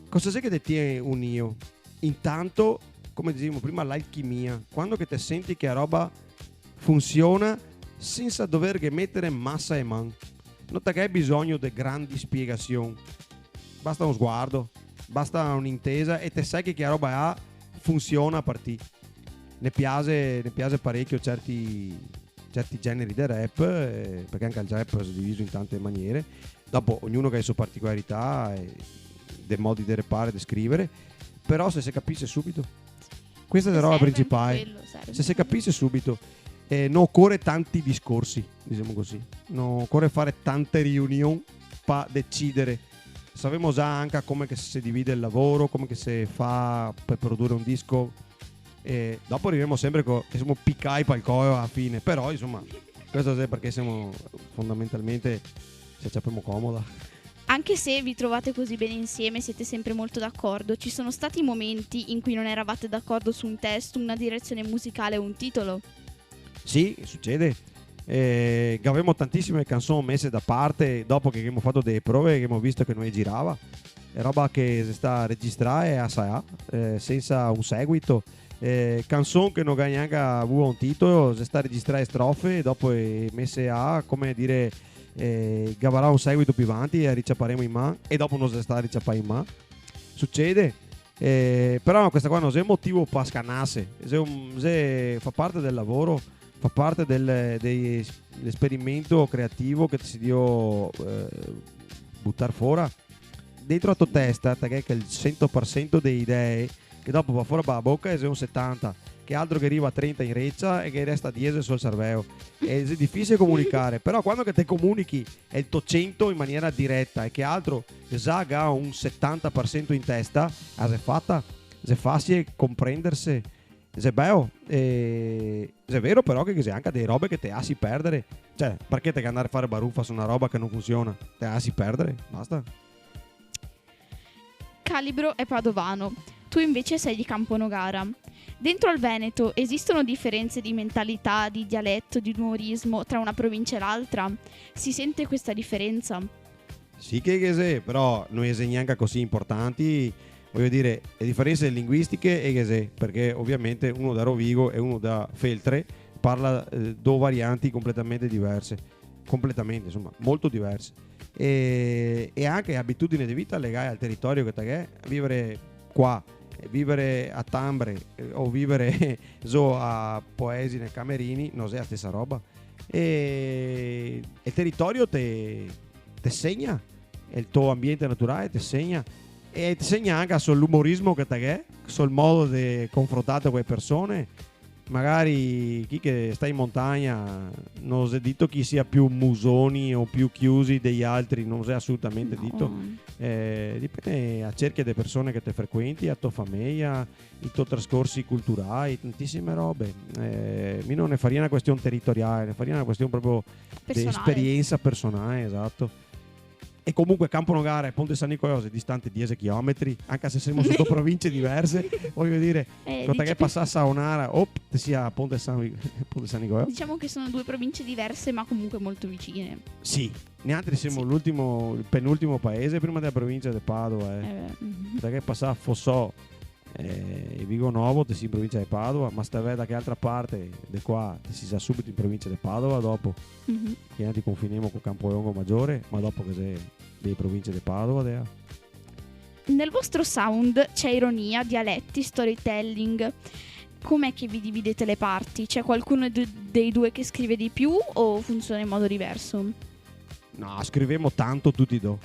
Cosa sei che ti tiene unito? Intanto, come dicevamo prima, l'alchimia. Quando che te senti che la roba funziona senza dover che mettere massa e man. Non che hai bisogno di grandi spiegazioni. Basta uno sguardo, basta un'intesa e te sai che la roba ha funziona per te. Ne piace parecchio certi generi di rap, perché anche il rap è diviso in tante maniere. Dopo ognuno ha le sue particolarità e dei modi di rappare, di scrivere, però se si capisce subito, questa è la roba principale. Se si capisce subito, non occorre tanti discorsi, diciamo così, non occorre fare tante riunioni per decidere. Sappiamo già anche come che si divide il lavoro, come che si fa per produrre un disco, e dopo arriviamo sempre che siamo piccai per il coro alla fine, però insomma questo è perché siamo fondamentalmente ci sappiamo comoda. Anche se vi trovate così bene insieme, siete sempre molto d'accordo, ci sono stati momenti in cui non eravate d'accordo su un testo, una direzione musicale o un titolo? Sì, succede. Avevamo tantissime canzoni messe da parte dopo che abbiamo fatto delle prove, che abbiamo visto che non girava, è roba che si sta a registrare assai senza un seguito. Canzone che non ha neanche avuto un titolo, si sta a registrare strofe e dopo è messe a, come dire, gavarà un seguito più avanti e ricciapparemo in mano e dopo non si sta a ricciappare in mano. Succede, però questa qua non è un motivo per scannarsi, fa parte del lavoro, fa parte dell'esperimento creativo che si dio buttare fuori dentro la tua testa, perché il 100% delle idee che dopo va fuori dalla bocca è un 70%, che altro che arriva a 30 in reccia e che resta 10 sul cervello. È difficile comunicare, però quando che te comunichi è il tuo 100 in maniera diretta e che altro già ha un 70% in testa, è fatta, è facile comprendersi. È bello, è vero però che c'è anche delle robe che te si perdere, cioè perché te che andare a fare baruffa su una roba che non funziona, te si perdere, basta. Calibro è padovano, tu invece sei di Camponogara. Dentro al Veneto esistono differenze di mentalità, di dialetto, di umorismo tra una provincia e l'altra? Si sente questa differenza? Sì che sì, però non è neanche così importanti, voglio dire, le differenze linguistiche e che sì, perché ovviamente uno da Rovigo e uno da Feltre parla due varianti completamente diverse, completamente, insomma, molto diverse. e anche abitudini di vita legate al territorio che te vivere qua, vivere a Tambre o vivere a Poesi nel Camerini non è la stessa roba, e il territorio te segna, il tuo ambiente naturale ti segna, e ti segna anche sull'umorismo che te sul modo di confrontare con le persone. Magari chi che sta in montagna non si è detto chi sia più musoni o più chiusi degli altri, non si è assolutamente detto. Dipende a cerchia delle persone che te frequenti, a tua famiglia, i tuoi trascorsi culturali, tantissime robe. Mi non ne faria una questione territoriale, ne faria una questione proprio di esperienza personale, esatto. E comunque Camponogara e Ponte San Nicolò è distante 10 km, anche se siamo sotto province diverse. Voglio dire, quando che passa a Saonara, sia Ponte San Nicolò. Diciamo che sono due province diverse, ma comunque molto vicine. Sì, neanche siamo il penultimo paese prima della provincia di Padova. Perché passa a Fossò e Vigo Novo, si in provincia di Padova, ma sta da che altra parte di qua si sa subito in provincia di Padova dopo, che anche confiniamo con Campoiongo Maggiore, ma dopo che sei delle province di Padova. Nel vostro sound c'è ironia, dialetti, storytelling. Com'è che vi dividete le parti? C'è qualcuno dei due che scrive di più o funziona in modo diverso? No, scrivemo tanto tutti e due.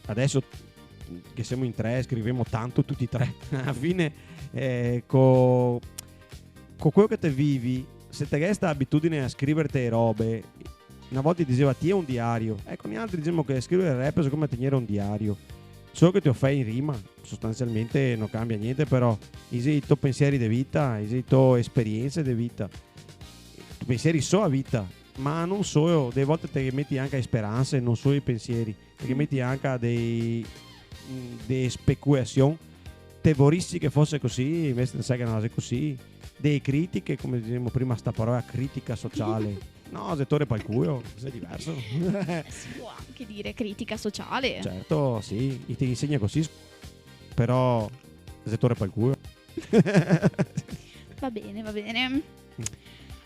Adesso che siamo in tre, scrivemo tanto tutti e tre. Alla fine con quello che te vivi, se te resta abitudine a scriverti robe, una volta diceva ti è un diario, ecco, gli altri diciamo che scrivere rap è come tenere un diario, solo che te lo fai in rima, sostanzialmente non cambia niente, però i tuoi pensieri di vita, i tuoi esperienze di vita, i pensieri so a vita, ma non solo, delle volte te metti anche speranze, non solo i pensieri, te metti anche delle speculazioni. Te vorresti che fosse così, invece sai che non è così. Delle critiche, come dicevamo prima, sta parola critica sociale. No, settore per il culo, è diverso. Si può anche dire critica sociale. Certo, sì, ti insegna così, però settore per il culo. Va bene.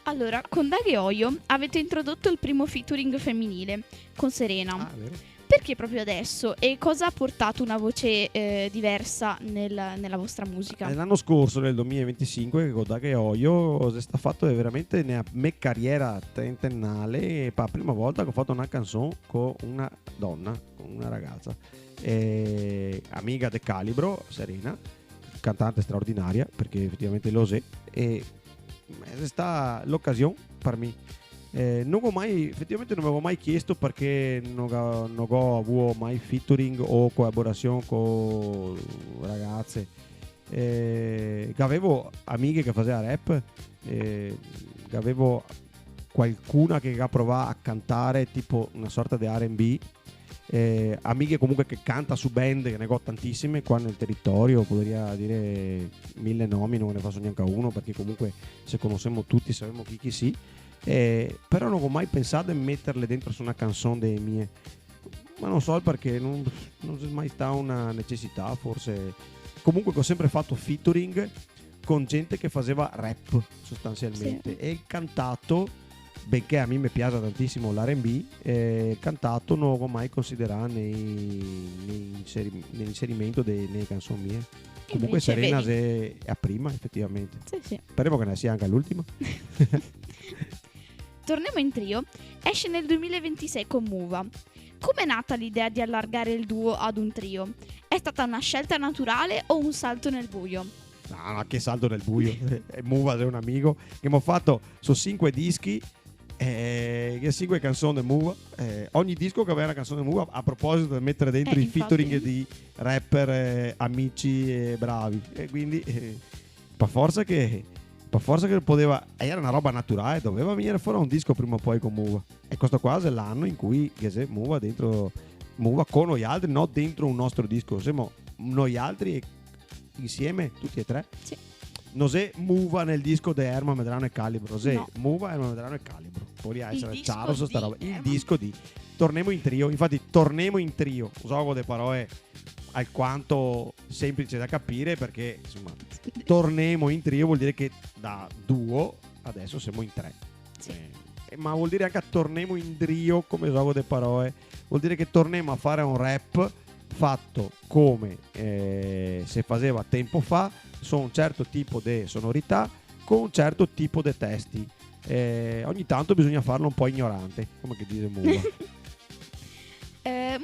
Allora, con Dag e Oio avete introdotto il primo featuring femminile con Serena. Ah, vero? Perché proprio adesso? E cosa ha portato una voce diversa nella vostra musica? L'anno scorso, nel 2025, con Dag e Oio, è stato fatto veramente nella mia carriera trentennale, per la prima volta che ho fatto una canzone con una donna, con una ragazza, amica del calibro, Serena, cantante straordinaria, perché effettivamente lo è, e è stata l'occasione per me. Effettivamente non mi avevo mai chiesto perché non ho avuto mai featuring o collaborazione con ragazze. Avevo amiche che facevano rap, avevo qualcuna che provava a cantare tipo una sorta di R&B, amiche comunque che canta su band, che ne ho tantissime qua nel territorio, potrei dire 1000 nomi, non ne faccio neanche uno perché comunque se conosciamo tutti sappiamo chi sì. Però non ho mai pensato di metterle dentro su una canzone delle mie, ma non so perché non c'è mai stata una necessità, forse. Comunque ho sempre fatto featuring con gente che faceva rap sostanzialmente, sì. E il cantato, benché a me mi piace tantissimo l'R&B, cantato non l'ho mai considerato nell'inserimento delle canzoni mie. Comunque Serena è a prima effettivamente. Sì. Speriamo che ne sia anche all'ultima. Torniamo in trio. Esce nel 2026 con Muva. Com'è nata l'idea di allargare il duo ad un trio? È stata una scelta naturale o un salto nel buio? No, che salto nel buio. Muva è un amico che mi ha fatto su 5 dischi, 5 canzoni di Muva. Ogni disco che aveva una canzone di Muva, a proposito di mettere dentro i featuring di rapper amici e bravi. E quindi per forza che poteva, era una roba naturale, doveva venire fuori un disco prima o poi con Muva. E questo qua è l'anno in cui Muva dentro Muva con noi altri, non dentro un nostro disco, siamo noi altri insieme tutti e tre. Sì. Non è Muva nel disco di Erma Medrano e Calibro, è Muva, Erma Medrano e Calibro. Poi essere chiaro su sta roba. Il disco di torniamo in trio, infatti torniamo in trio, uso delle parole alquanto semplice da capire, perché insomma torniamo in trio vuol dire che da duo adesso siamo in tre. Sì. ma vuol dire anche torniamo in trio come gioco di parole. Vuol dire che torniamo a fare un rap fatto come si faceva tempo fa, su un certo tipo di sonorità, con un certo tipo di testi. Ogni tanto bisogna farlo un po' ignorante, come che dice Muva.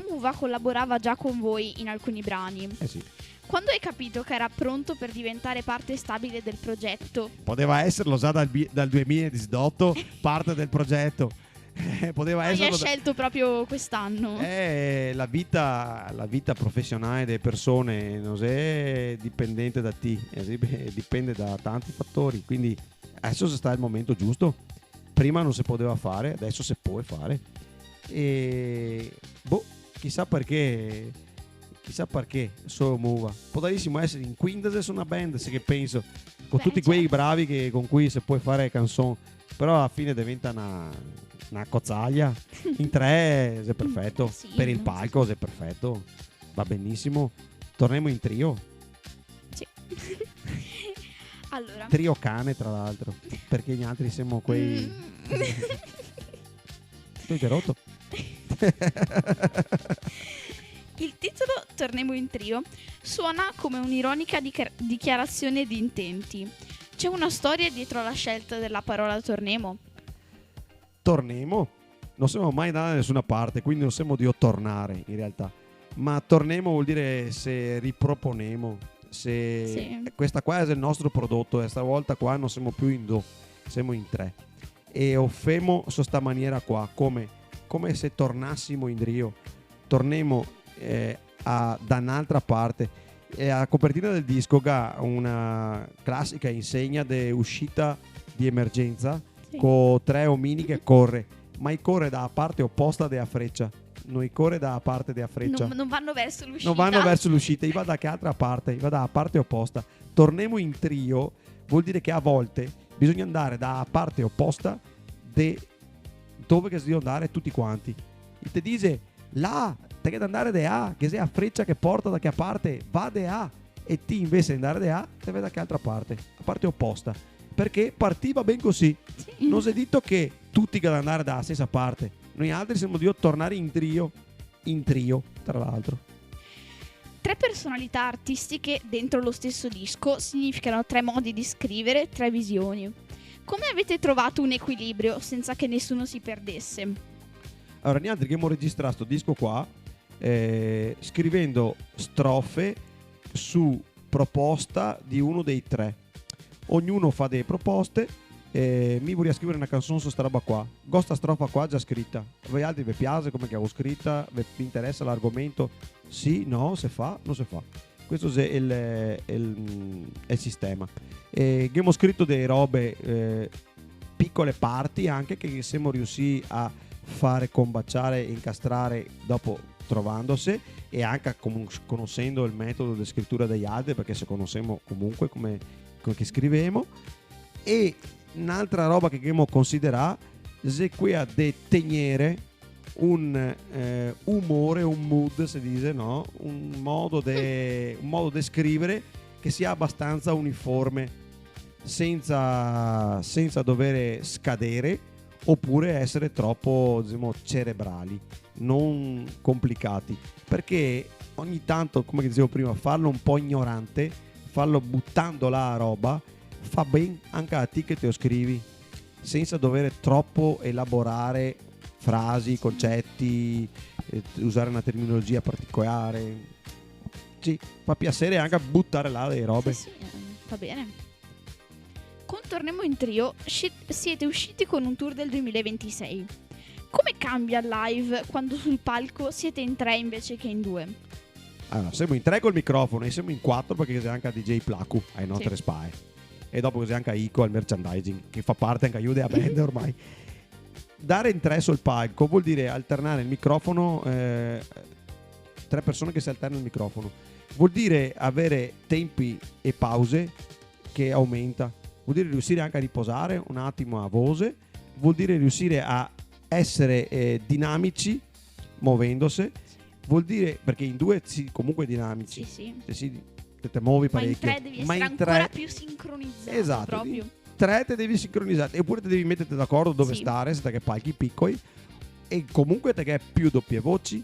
Muva collaborava già con voi in alcuni brani. Sì. Quando hai capito che era pronto per diventare parte stabile del progetto? Poteva esserlo già dal 2018, parte del progetto. Poteva Hai esserlo scelto proprio quest'anno? la vita professionale delle persone non è dipendente da te, dipende da tanti fattori. Quindi adesso sta il momento giusto. Prima non si poteva fare, adesso si può fare. E chissà perché solo Muva. Potrebbe essere in quinta su una band, se che penso, con tutti quei bravi con cui si può fare canzoni, però alla fine diventa una cozzaglia. In tre è perfetto, Sì, per il palco è perfetto, va benissimo. Torniamo in trio. Sì. Allora. Trio cane, tra l'altro, perché gli altri siamo quei... Tu hai rotto? Il titolo Torniamo in trio suona come un'ironica dichiarazione di intenti. C'è una storia dietro alla scelta della parola tornemo? Tornemo? Non siamo mai andati da nessuna parte, quindi non siamo di tornare in realtà. Ma tornemo vuol dire se riproponemo, se Sì. Questa qua è il nostro prodotto e stavolta qua non siamo più in do, siamo in tre. E offemo su sta maniera qua, come se tornassimo in trio. Torniamo da un'altra parte. La copertina del disco ha una classica insegna di uscita di emergenza, Sì. con tre omini che corre, ma corre da parte opposta della freccia. Non corre da parte della freccia. Non vanno verso l'uscita. Non vanno verso l'uscita, va da che altra parte, va dalla parte opposta. Torniamo in trio vuol dire che a volte bisogna andare da parte opposta dove che si deve andare tutti quanti. E ti dice là, te che andare da A, che sei a freccia che porta da che parte, va da A. E ti invece di andare da A, te vai da che altra parte, a parte opposta. Perché partiva ben così. Sì. Non si è detto che tutti che andare dalla stessa parte. Noi altri siamo di tornare in trio, tra l'altro. 3 personalità artistiche dentro lo stesso disco significano 3 modi di scrivere, 3 visioni. Come avete trovato un equilibrio senza che nessuno si perdesse? Allora, niente, che abbiamo registrato questo disco qua scrivendo strofe su proposta di uno dei tre. Ognuno fa delle proposte. Mi vorrei scrivere una canzone su sta roba qua. Questa strofa qua già scritta. Voi altri vi piace come che avevo scritta? Vi interessa l'argomento? Sì, no, se fa, non si fa. Questo è il sistema. Abbiamo scritto delle robe, piccole parti anche che siamo riusciti a fare combaciare e incastrare dopo trovandosi, e anche conoscendo il metodo di scrittura degli altri, perché se conosciamo comunque come che scrivemo. E un'altra roba che dobbiamo considerare è quella di tenere un umore, un mood, si dice, no? Un modo di scrivere che sia abbastanza uniforme, senza dover scadere oppure essere troppo, diciamo, cerebrali, non complicati, perché ogni tanto, come dicevo prima, farlo un po' ignorante, farlo buttando la roba, fa ben anche a te che te lo scrivi, senza dover troppo elaborare frasi, concetti, usare una terminologia particolare. Sì, fa piacere anche buttare là le robe. Sì, va bene. Con Torniamo in trio siete usciti con un tour del 2026. Come cambia il live quando sul palco siete in 3 invece che in 2? Allora, siamo in 3 col microfono e siamo in 4 perché c'è anche a DJ Placu ai nostre spalle. E dopo c'è anche a Ico al merchandising, che fa parte anche aiuta a band ormai. Dare in 3 sul palco vuol dire alternare il microfono, 3 persone che si alternano il microfono. Vuol dire avere tempi e pause che aumenta. Vuol dire riuscire anche a riposare un attimo a voce. Vuol dire riuscire a essere dinamici muovendosi. Vuol dire, perché in 2 comunque dinamici. Sì. Te muovi Ma in parecchio. 3 devi essere ancora più sincronizzato. Esatto, proprio. tre te devi sincronizzare, oppure te devi mettere d'accordo dove Sì. stare, se te che palchi piccoli, e comunque te che è più doppie voci,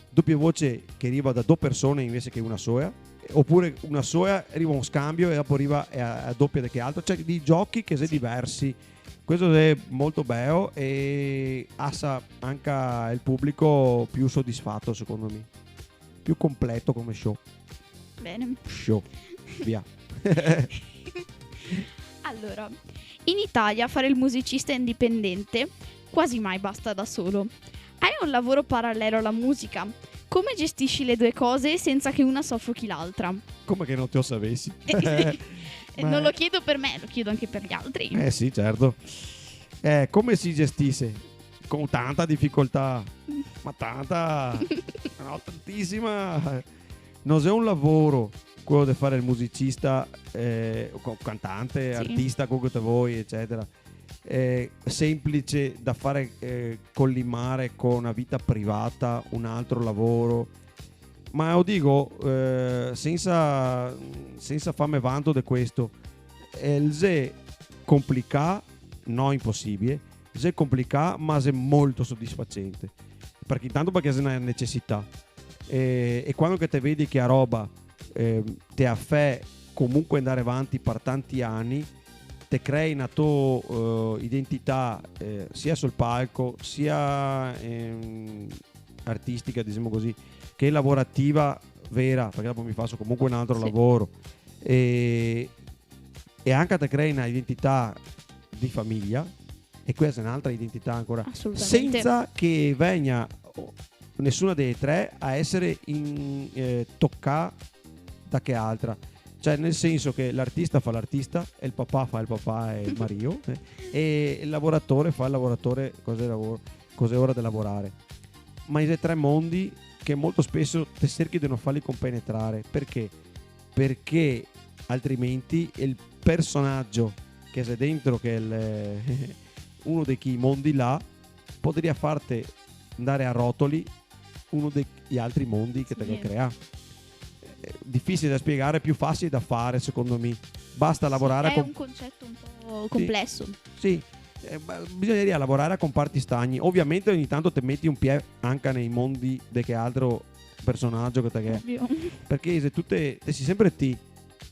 doppia voce che arriva da due persone invece che una sola, oppure una sola arriva un scambio e dopo arriva a doppia che altro, cioè di giochi che sono diversi. Questo è molto bello e assa anche il pubblico più soddisfatto, secondo me, più completo come show. Bene. Via. Allora, in Italia fare il musicista indipendente quasi mai basta da solo. Hai un lavoro parallelo alla musica? Come gestisci le due cose senza che una soffochi l'altra? Come che non te lo sapessi? Ma- Non lo chiedo per me, lo chiedo anche per gli altri. Sì, certo. Come si gestisce? Con tanta difficoltà, ma tanta, no, tantissima. Non è un lavoro quello di fare il musicista, cantante, Sì. artista, quello che vuoi, eccetera. Semplice da fare, collimare con una vita privata, un altro lavoro. Ma lo dico senza farmi vanto di questo. È complicato, non impossibile, è complicato, ma è molto soddisfacente. Perché intanto perché è una necessità. E quando che te vedi che a roba te ha fe comunque andare avanti per tanti anni, te crei una tua identità sia sul palco, sia artistica, diciamo così, che lavorativa vera, perché dopo mi faccio comunque un altro Sì. lavoro, e anche te crei una identità di famiglia, e questa è un'altra identità ancora, Assolutamente. senza che venga nessuna delle tre a essere toccata da che altra. Cioè, nel senso che l'artista fa l'artista, e il papà fa il papà e il marito, e il lavoratore fa il lavoratore, cos'è ora da lavorare. Ma i tre mondi che molto spesso te cerchi di non farli compenetrare. Perché? Perché altrimenti il personaggio che sei dentro, che è uno dei mondi là, potrebbe farti andare a rotoli uno degli altri mondi che te Sì. crea. Difficile da spiegare, più facile da fare, secondo me. Basta lavorare È un concetto un po' complesso. Sì, bisognerebbe lavorare a comparti stagni. Ovviamente ogni tanto te metti un piede anche nei mondi di che altro personaggio che te che è. Ovvio. Perché se tu te sei sempre te,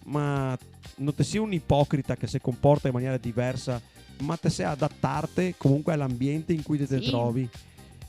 ma non te sei un ipocrita che si comporta in maniera diversa, ma te sei adattarti comunque all'ambiente in cui te Sì. trovi.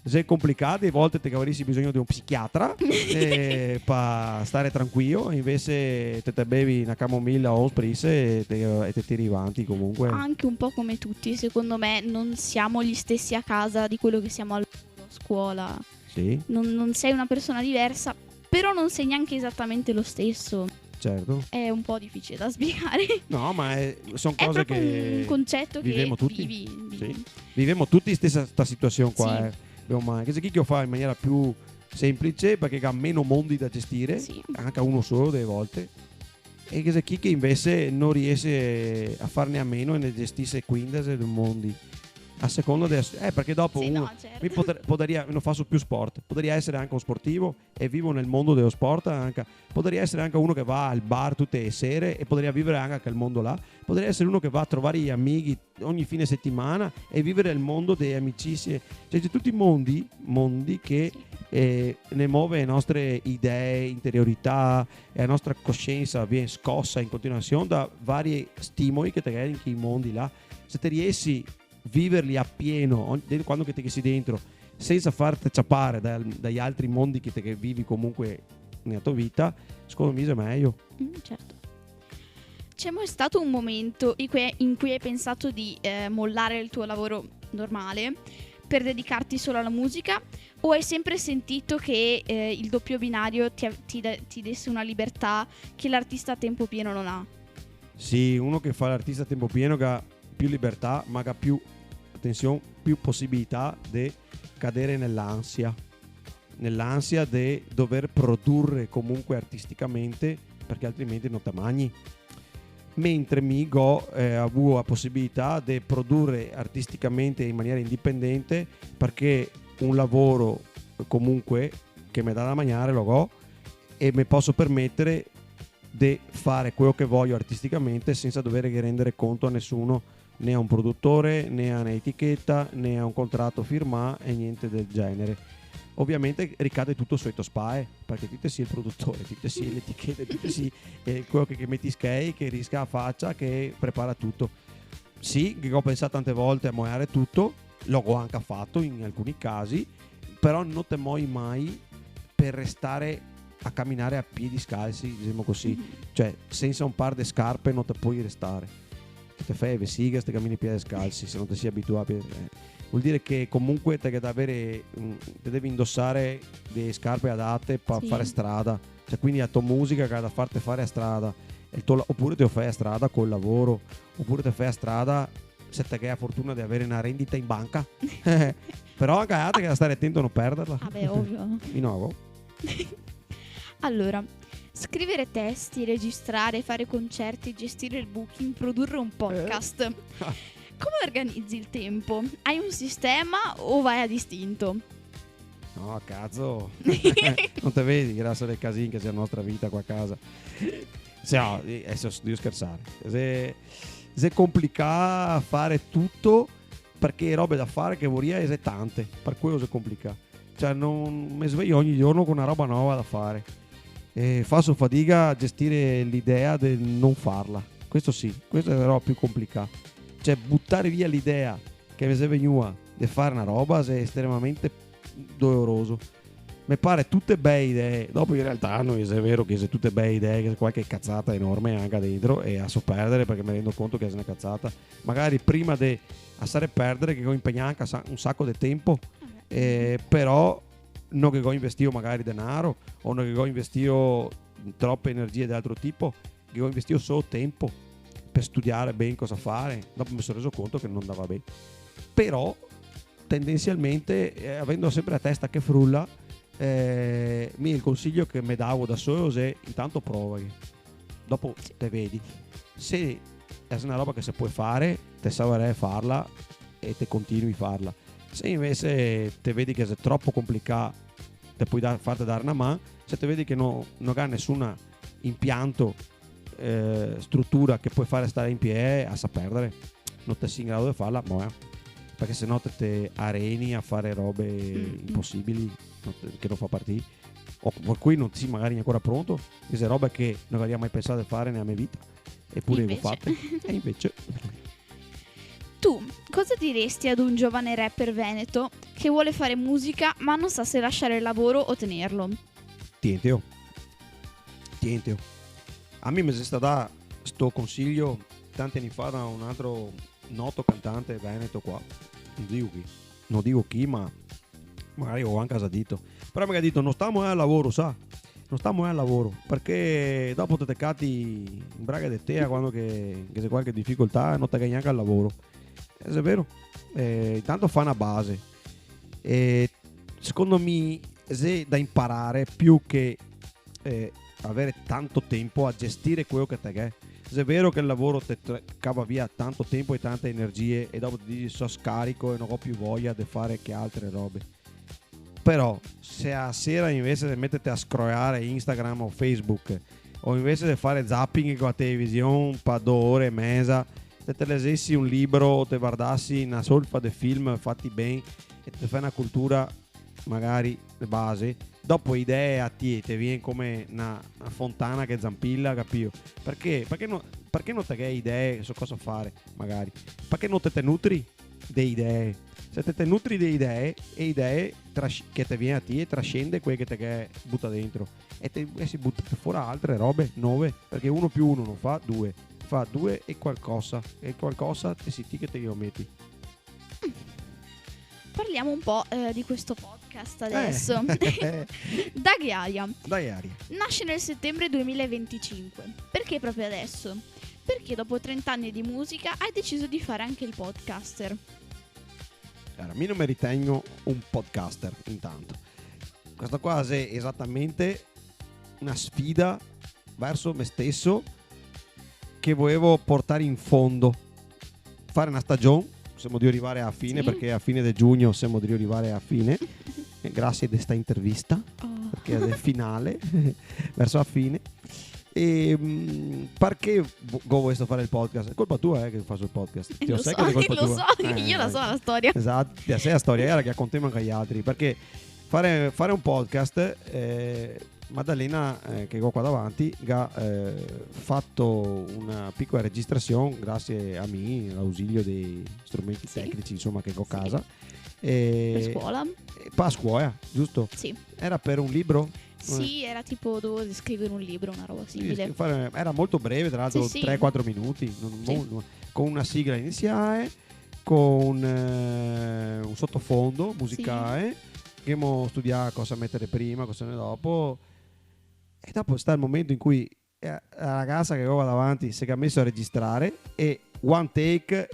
Se è complicato, a volte te avresti bisogno di un psichiatra per stare tranquillo, invece te bevi una camomilla o un spritz e te tiri avanti comunque. Anche un po' come tutti, secondo me non siamo gli stessi a casa di quello che siamo a scuola. Sì, Non sei una persona diversa, però non sei neanche esattamente lo stesso. certo. È un po' difficile da spiegare. No, ma sono È cose proprio che un concetto viviamo che tutti. vivi. Sì. Viviamo tutti in stessa sta situazione qua. Sì. Che se chi lo fa in maniera più semplice, perché ha meno mondi da gestire, Sì. anche uno solo delle volte, e che se chi che invece non riesce a farne a meno e ne gestisce 15 mondi a seconda del... perché dopo Sì, uno no, certo. non faccio più sport, potrebbe essere anche un sportivo e vivo nel mondo dello sport, potrebbe essere anche uno che va al bar tutte le sere e potrebbe vivere anche quel mondo là, potrebbe essere uno che va a trovare gli amici ogni fine settimana e vivere il mondo delle amicizie, cioè c'è tutti i mondi che ne muove le nostre idee, interiorità e la nostra coscienza viene scossa in continuazione da vari stimoli che ti creano in quei mondi là. Se ti riesci viverli appieno quando che ti sei dentro, senza farti ciappare dagli altri mondi che vivi comunque nella tua vita, secondo me è meglio. Certo. C'è mai stato un momento in cui hai pensato di mollare il tuo lavoro normale per dedicarti solo alla musica, o hai sempre sentito che il doppio binario ti desse una libertà che l'artista a tempo pieno non ha? Sì, uno che fa l'artista a tempo pieno che ha più libertà, ma che ha più attenzione, più possibilità di cadere nell'ansia di dover produrre comunque artisticamente, perché altrimenti non ti magni. Mentre Migo ha avuto la possibilità di produrre artisticamente in maniera indipendente, perché un lavoro comunque che mi dà da mangiare lo ho e mi posso permettere di fare quello che voglio artisticamente senza dover rendere conto a nessuno, né a un produttore, né a un'etichetta, né a un contratto firmato e niente del genere. Ovviamente ricade tutto sui tuoi spae, perché tu sei il produttore, tu sei l'etichetta, tu sei quello che metti skate, che risca la faccia, che prepara tutto. Sì, che ho pensato tante volte a moiare tutto, l'ho anche fatto in alcuni casi, però non te muovi mai per restare a camminare a piedi scalzi, diciamo così, cioè senza un par di scarpe non te puoi restare, te fai le sighe se cammini a piedi scalzi, se non ti sei abituato vuol dire che comunque te devi indossare delle scarpe adatte per Sì. fare strada, cioè quindi la tua musica che ha da farti fare a strada, oppure te lo fai a strada col lavoro, oppure te fai a strada se te hai la fortuna di avere una rendita in banca. Però anche a te che da stare attento a non perderla. Vabbè, ovvio. Di nuovo. Allora, scrivere testi, registrare, fare concerti, gestire il booking, produrre un podcast. Come organizzi il tempo? Hai un sistema o vai a distinto? No, cazzo. Non te vedi, grazie alle casine che c'è la nostra vita qua a casa. No, adesso devo scherzare. Se è complicato fare tutto, perché robe da fare che vorrei è tante, per quello è complicato. Cioè non mi sveglio ogni giorno con una roba nuova da fare. E faccio fatica a gestire l'idea di non farla. Questo sì, questo è però più complicato. Cioè buttare via l'idea che mi sei venuta di fare una roba è estremamente doloroso. Mi pare tutte belle idee, dopo in realtà non è vero che sono tutte belle idee, che c'è qualche cazzata enorme anche dentro e a so perdere, perché mi rendo conto che è una cazzata. Magari prima di assare perdere che ho impegnato anche un sacco di tempo, però non che ho investito magari denaro o non che ho investito troppe energie di altro tipo, che ho investito solo tempo per studiare bene cosa fare. Dopo mi sono reso conto che non andava bene, però tendenzialmente avendo sempre la testa che frulla, il consiglio che mi davo da solo è intanto provi, dopo te vedi se è una roba che si può fare, te saprei farla e te continui a farla. Se invece te vedi che è troppo complicato, te puoi farti dare una mano. Se te vedi che non ha nessun impianto, struttura che puoi fare stare in piedi, a sa perdere, non te sei in grado di farla, perché sennò te areni a fare robe impossibili che non fa partire, o per cui non sei magari ancora pronto, queste robe che non avrei mai pensato di fare nella mia vita, eppure le ho fatte. E invece Tu cosa diresti ad un giovane rapper veneto che vuole fare musica ma non sa se lasciare il lavoro o tenerlo? tienteo. A me mi è stato sto consiglio tanti anni fa da un altro noto cantante veneto qua, non dico chi, ma magari ho anche sentito, però mi ha detto non stiamo al lavoro, non stiamo al lavoro, perché dopo te catti in braga di te quando che c'è qualche difficoltà non ti neanche al lavoro. È vero, intanto fa una base, secondo me è da imparare più che avere tanto tempo a gestire quello che te è. Se è vero che il lavoro ti cava via tanto tempo e tante energie e dopo ti dici so scarico e non ho più voglia di fare che altre robe, però se a sera invece di metterti a scrollare Instagram o Facebook o invece di fare zapping con la televisione un po' 2 ore e mezza, se te leggessi un libro o te guardassi una solfa di film fatti bene e te fai una cultura magari di base, dopo idee a te viene come una fontana che zampilla, capito? Perché non te hai idee su cosa fare magari? Perché non te nutri di idee? Se te nutri di idee e idee che te viene a te trascende quelle che te butta dentro e si butta fuori altre robe nuove, perché 1 più 1 non fa 2, fa 2 e qualcosa te si ti che te lo metti. Parliamo un po' di questo podcast adesso. Daghi Aria nasce nel settembre 2025. Perché proprio adesso? Perché dopo 30 anni di musica hai deciso di fare anche il podcaster? Allora, io non mi ritengo un podcaster intanto. Questa qua è esattamente una sfida verso me stesso che volevo portare in fondo, fare una stagione. Siamo di arrivare a fine, sì, perché a fine di giugno siamo di arrivare a fine. Grazie di questa intervista, perché è il finale, verso la fine. Perché go vuoi fare il podcast? È colpa tua che faccio il podcast. Ti Lo sai so, che è colpa lo tua. so, io la so la storia. Esatto, ya sai la storia, era che raccontiamo anche agli altri. Perché fare un podcast, Maddalena, che ho qua davanti, ha fatto una piccola registrazione grazie a me, l'ausilio dei strumenti Sì. tecnici, insomma, che ho a Sì. casa. Per scuola? A scuola, giusto? Sì. Era per un libro? Sì, era tipo dovevo scrivere un libro, una roba simile. Era molto breve, tra l'altro Sì, sì. 3-4 minuti, Sì. con una sigla iniziale, con un sottofondo musicale, che abbiamo studiato cosa mettere prima, cosa mettere dopo, e dopo sta il momento in cui la ragazza che ho davanti si è messo a registrare e one take,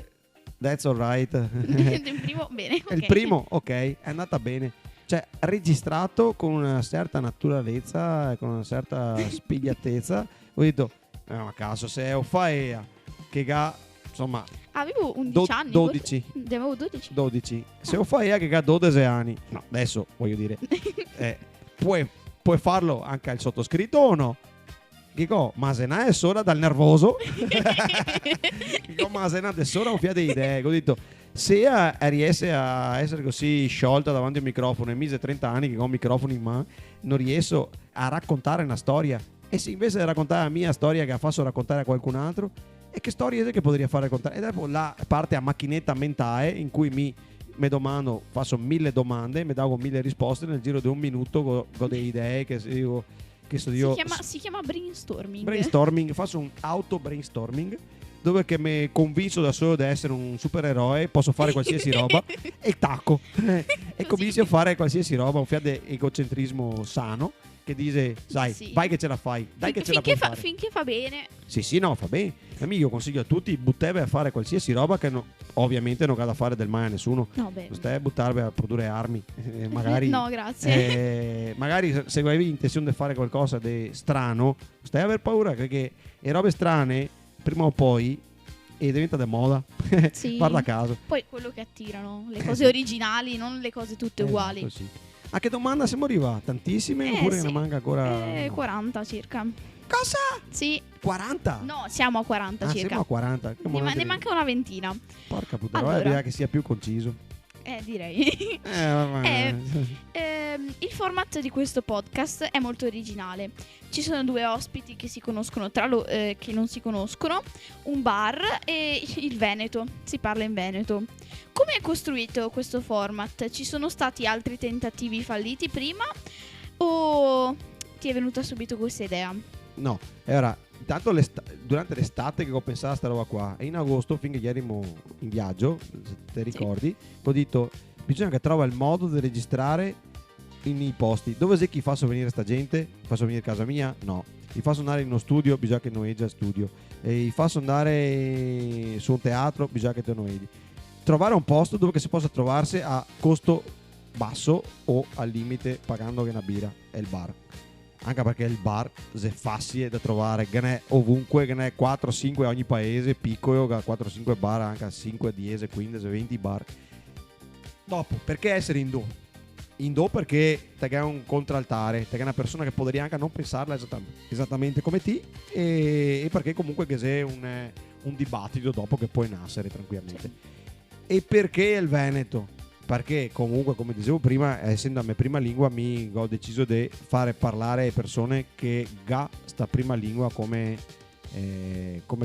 that's alright. Il primo, bene. Il ok. primo, ok, è andata bene. Cioè, registrato con una certa naturalezza e con una certa spigliatezza. Ho detto, ma caso, se ho faea che ha, insomma, Avevo 11 anni. 12. Avevo 12. 12. Se ho faea che ha 12 anni, no, adesso voglio dire, puoi farlo anche al sottoscritto o no? Dico, ma se non è solo dal nervoso, dico, ma se non è solo un fiato di idee. Ho detto, se riesce a essere così sciolta davanti al microfono e mise 30 anni che ho un microfono in mano, non riesco a raccontare una storia. E se invece di raccontare la mia storia che la faccio raccontare a qualcun altro, e che storia è che potrei fare raccontare? E dopo la parte a macchinetta mentale in cui mi domando, faccio 1000 domande, mi davo 1000 risposte nel giro di un minuto con delle idee che io Si chiama brainstorming. brainstorming, faccio un auto brainstorming dove che mi convinco da solo di essere un supereroe, posso fare qualsiasi roba e tacco e comincio a fare qualsiasi roba, un fiat di egocentrismo sano che dice, sai, Sì. vai che ce la fai, dai che ce la puoi fare. Finché fa bene. Sì, no, fa bene. A me io consiglio a tutti, buttare a fare qualsiasi roba che ovviamente non ha da fare del male a nessuno. No, beh. Non stai a buttarvi a produrre armi, magari. No, grazie. Magari se avevi intenzione di fare qualcosa di strano, stai a aver paura perché le robe strane, prima o poi, diventa da moda. Sì. Guarda a caso. Poi quello che attirano, le cose sì. originali, non le cose tutte uguali. Esatto, sì. A che domanda siamo arrivati? Tantissime oppure sì. ne manca ancora? 40 circa. Cosa? Sì. 40? No, siamo a 40 circa. Siamo a 40. Ne manca una ventina. Porca puttana, Allora. bisogna che sia più conciso. Direi. Vabbè. Il format di questo podcast è molto originale. Ci sono due ospiti che si conoscono che non si conoscono, un bar e il Veneto. Si parla in Veneto. Come è costruito questo format? Ci sono stati altri tentativi falliti prima o ti è venuta subito questa idea? No, era intanto durante l'estate che ho pensato a sta roba qua e in agosto, finché ieri in viaggio, se ti ricordi, ho detto bisogna che trova il modo di registrare nei posti. Dove c'è chi faccio venire sta gente? Faccio venire a casa mia? No. Li faccio andare in uno studio? Bisogna che noleggia studio. E li faccio andare su un teatro? Bisogna che te noleggi. Trovare un posto dove che si possa trovarsi a costo basso o al limite pagando che una birra è il bar. Anche perché il bar è facile da trovare, che ne è ovunque, che ne è 4-5 ogni paese, piccolo, 4-5 bar, anche 5, 10, 15, 20 bar. Dopo, perché essere indò? Indò perché te è un contraltare, te è una persona che potrebbe anche non pensarla esattamente come te e perché comunque che c'è un dibattito dopo che puoi nascere tranquillamente. E perché il Veneto? Perché comunque, come dicevo prima, essendo la mia prima lingua, ho deciso di fare parlare persone che ha sta prima lingua come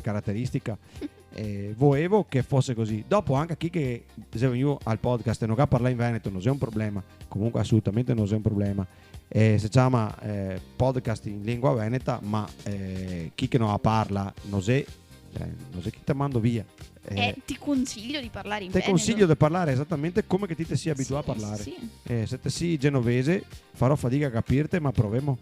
caratteristica. Volevo che fosse così. Dopo anche chi che dicevo io al podcast non ha parlare in Veneto non è un problema. Comunque assolutamente non è un problema. Si chiama podcast in lingua veneta, ma chi che non la parla non è chi te mando via. Ti consiglio di parlare in Ti Veneto. consiglio di parlare esattamente come che ti te sia abituato a parlare. Sì. Se te sei genovese farò fatica a capirte, ma proviamo.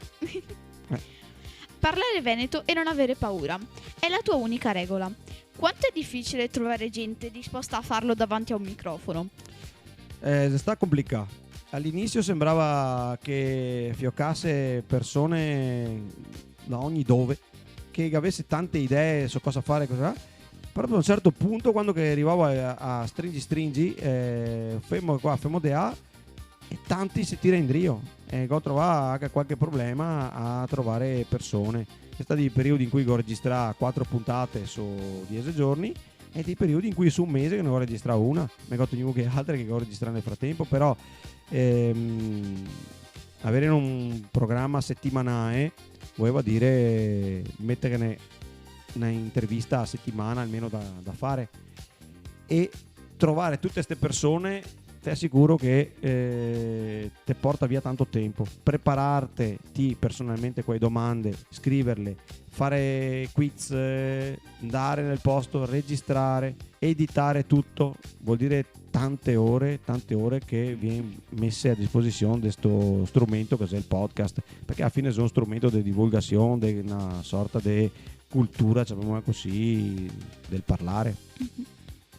Parlare veneto e non avere paura è la tua unica regola. Quanto è difficile trovare gente disposta a farlo davanti a un microfono? Sta complicato. All'inizio sembrava che fioccasse persone da ogni dove, che avesse tante idee su cosa fare, però a un certo punto, quando che arrivavo a stringi, fermo qua, fermo di A, e tanti si tira in drio. E ho trovato anche qualche problema a trovare persone. stati i periodi in cui ho registrato 4 puntate su 10 giorni e dei periodi in cui su un mese che ne ho registrato una, mi ho tenido che altre che ho registrato nel frattempo, però avere un programma settimanale voleva dire mettere una intervista a settimana almeno da fare e trovare tutte queste persone. Ti assicuro che ti porta via tanto tempo. Prepararti personalmente quelle domande, scriverle, fare quiz, andare nel posto, registrare, editare tutto, vuol dire tante ore che viene messe a disposizione di questo strumento che è il podcast, perché alla fine è uno strumento di divulgazione, di una sorta di cultura, diciamo così, del parlare.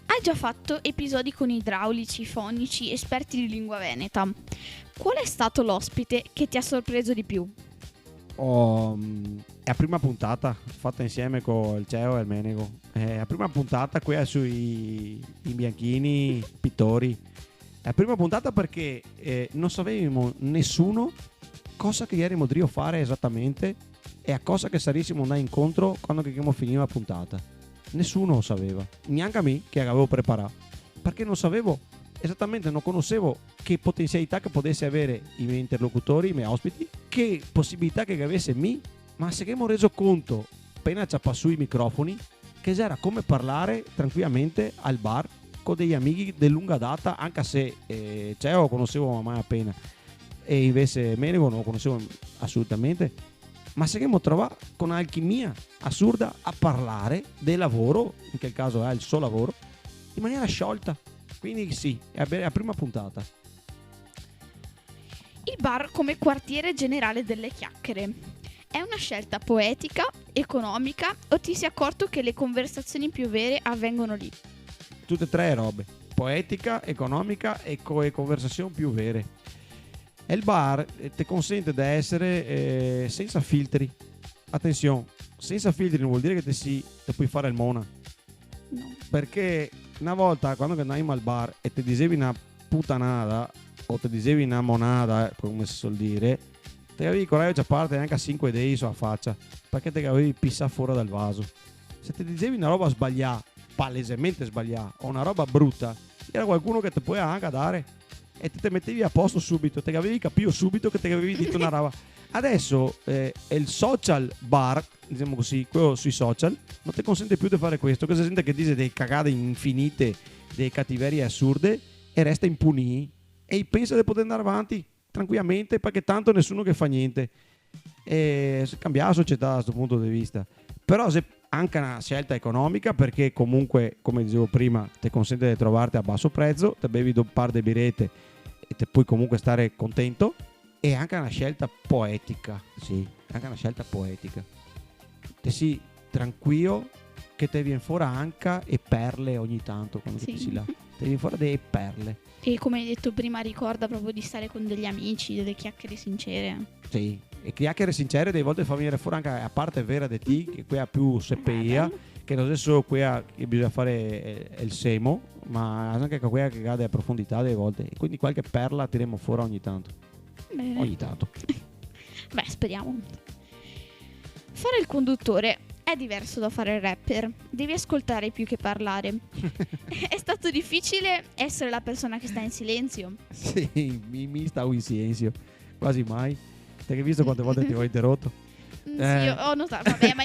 Hai già fatto episodi con idraulici, fonici, esperti di lingua veneta. Qual è stato l'ospite che ti ha sorpreso di più? È la prima puntata fatta insieme con il CEO e il Menego. È la prima puntata quella sui i bianchini pittori. È la prima puntata perché non sapevamo nessuno cosa che ieri Modrio fare esattamente e a cosa che sarissimo andare incontro quando che finire la puntata. Nessuno lo sapeva, neanche a me che avevo preparato, perché non sapevo esattamente, non conoscevo che potenzialità che potesse avere i miei interlocutori, i miei ospiti, che possibilità che avesse me, ma se che mi ho reso conto appena ci passò i microfoni che era come parlare tranquillamente al bar con degli amici di lunga data, anche se CEO lo conoscevo mai appena e invece Menego non lo conoscevo assolutamente. Ma se che mi trovato con un'alchimia assurda a parlare del lavoro, in quel caso è il suo lavoro, in maniera sciolta. Quindi sì, è la prima puntata. Il bar come quartiere generale delle chiacchiere. È una scelta poetica, economica o ti sei accorto che le conversazioni più vere avvengono lì? Tutte e tre robe. Poetica, economica e conversazioni più vere. E il bar ti consente di essere senza filtri. Attenzione, senza filtri non vuol dire che ti puoi fare il mona. No. Perché una volta quando andavamo al bar e ti dicevi una putanata o ti dicevi una monada, come si suol dire, ti avevi coraggio a parte anche a 5 dei sulla faccia, perché ti avevi pissato fuori dal vaso. Se ti dicevi una roba sbagliata, palesemente sbagliata, o una roba brutta, c'era qualcuno che ti poteva anche dare e te mettevi a posto subito, te avevi capito subito che te avevi detto una roba. Adesso il social bar, diciamo così, quello sui social, non ti consente più di fare questo, che si sente che dice delle cagate infinite, delle cattiverie assurde e resta impunito e pensa di poter andare avanti tranquillamente perché tanto nessuno che fa niente. E cambia la società da questo punto di vista. Però se anche una scelta economica, perché comunque, come dicevo prima, ti consente di trovarti a basso prezzo, ti bevi un par di birrette e ti puoi comunque stare contento. E anche una scelta poetica, sì, anche una scelta poetica. Te si tranquillo che te viene fuori anche e perle ogni tanto quando Sì. ti si là. Te viene fuori delle perle. E come hai detto prima, ricorda proprio di stare con degli amici, delle chiacchiere sincere. Sì, e chiacchiere sincere delle volte fa venire fuori anche a parte vera di te, che qui ha più SPIA, che non è solo quella che bisogna fare il semo, ma anche quella che cade a profondità delle volte. E quindi qualche perla tiremo fuori ogni tanto. Bene. Ogni tanto. Beh, speriamo. Fare il conduttore è diverso da fare il rapper. Devi ascoltare più che parlare. È stato difficile essere la persona che sta in silenzio? Sì, mi stavo in silenzio, quasi mai. Te che hai visto quante volte ti ho interrotto? Sì, ho notato. Vabbè, ma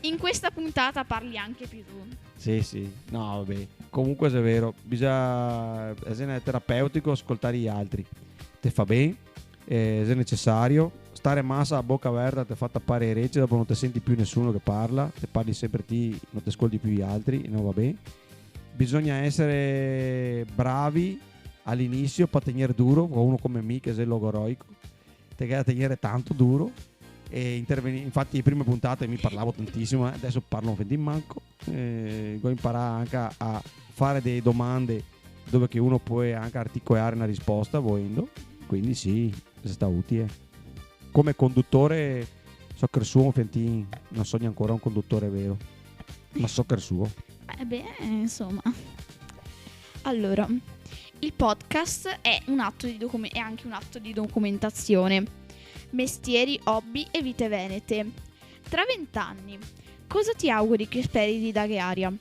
in questa puntata parli anche più tu. Sì, no vabbè. Comunque è vero, bisogna essere terapeutico, ascoltare gli altri. Te fa bene, se è necessario. Stare massa a bocca aperta ti fa tappare le orecchie, dopo non ti senti più nessuno che parla, te parli sempre te, non ti ascolti più gli altri, non va bene. Bisogna essere bravi all'inizio per tenere duro, con uno come me che è il logoroico, te che tenere tanto duro e intervenire. Infatti le prime puntate mi parlavo tantissimo, adesso parlo un in manco, devo imparare anche a fare delle domande dove che uno può anche articolare una risposta volendo, quindi sì, sta utile. Come conduttore so che il suo Fentin non sogna ancora un conduttore vero, ma so che il suo. Beh, insomma. Allora, il podcast è un atto di è anche un atto di documentazione. Mestieri, hobby e vite venete. Tra 20 anni, cosa ti auguri che speri di Dag e Aria?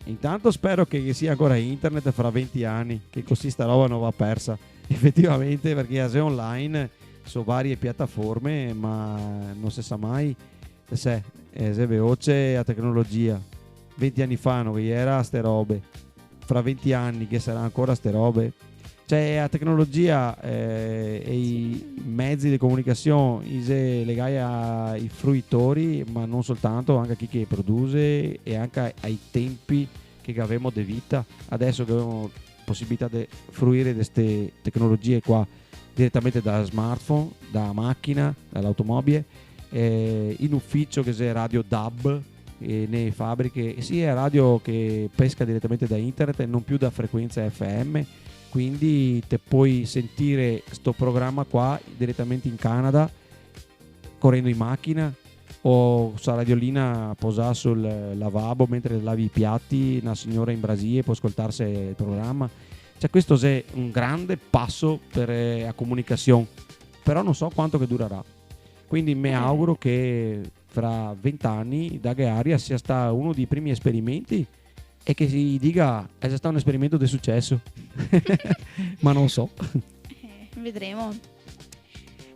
Intanto spero che sia ancora internet fra 20 anni, che così sta roba non va persa. Effettivamente, perché se online su varie piattaforme, ma non si sa mai se è veloce la tecnologia. 20 anni fa non era ste robe, fra 20 anni che sarà ancora ste robe. Cioè la tecnologia e i mezzi di comunicazione legati ai fruitori, ma non soltanto, anche a chi che produce e anche ai tempi che avevamo di vita. Adesso che abbiamo possibilità di fruire di queste tecnologie qua direttamente da smartphone, da macchina, dall'automobile, in ufficio che sia radio DAB, nelle fabbriche, sia radio che pesca direttamente da internet e non più da frequenza FM. Quindi te puoi sentire sto programma qua direttamente in Canada correndo in macchina, o sa radiolina posare sul lavabo mentre lavi i piatti, una signora in Brasile può ascoltarsi il programma. Cioè questo è un grande passo per la comunicazione, però non so quanto che durerà. Quindi mi auguro che fra 20 anni Dag e Aria sia stato uno dei primi esperimenti e che si dica è stato un esperimento di successo. Ma non so. Vedremo.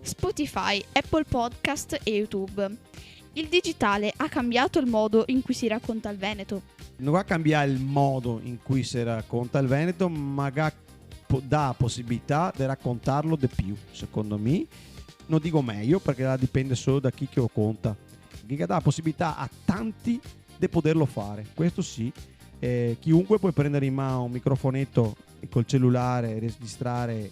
Spotify, Apple Podcast e YouTube. Il digitale ha cambiato il modo in cui si racconta il Veneto? Non va a cambiare il modo in cui si racconta il Veneto, ma dà possibilità di raccontarlo di più, secondo me. Non dico meglio, perché dipende solo da chi che lo conta. Che dà possibilità a tanti di poterlo fare, questo sì. Chiunque può prendere in mano un microfonetto e col cellulare registrare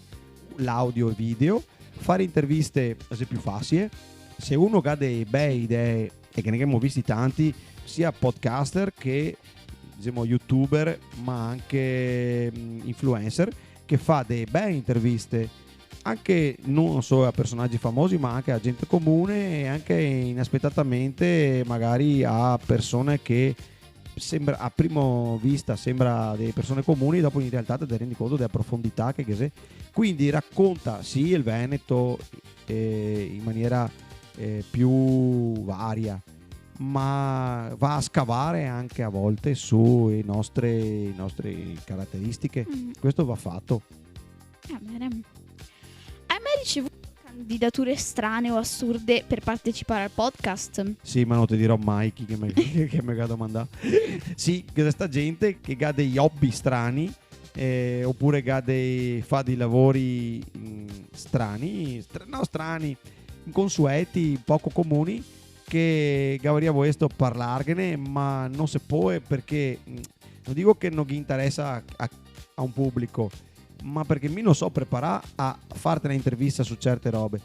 l'audio e video, fare interviste è più facile. Se uno ha delle belle idee, e che ne abbiamo visti tanti, sia podcaster che diciamo youtuber, ma anche influencer, che fa delle belle interviste anche non solo a personaggi famosi, ma anche a gente comune, e anche inaspettatamente magari a persone che sembra a primo vista sembra delle persone comuni, dopo in realtà ti rendi conto della profondità che c'è. Quindi racconta sì il Veneto in maniera più varia, ma va a scavare anche a volte sulle nostre caratteristiche. Questo va fatto. Bene. Hai mai ricevuto candidature strane o assurde per partecipare al podcast? Sì, ma non ti dirò mai chi che mi ha domandato. Sì, che sta gente che ha degli hobby strani, oppure fa dei lavori strani, inconsueti, poco comuni, che vorrei questo parlarne, ma non si può, perché non dico che non gli interessa a un pubblico, ma perché mi non so preparare a farti un'intervista su certe robe.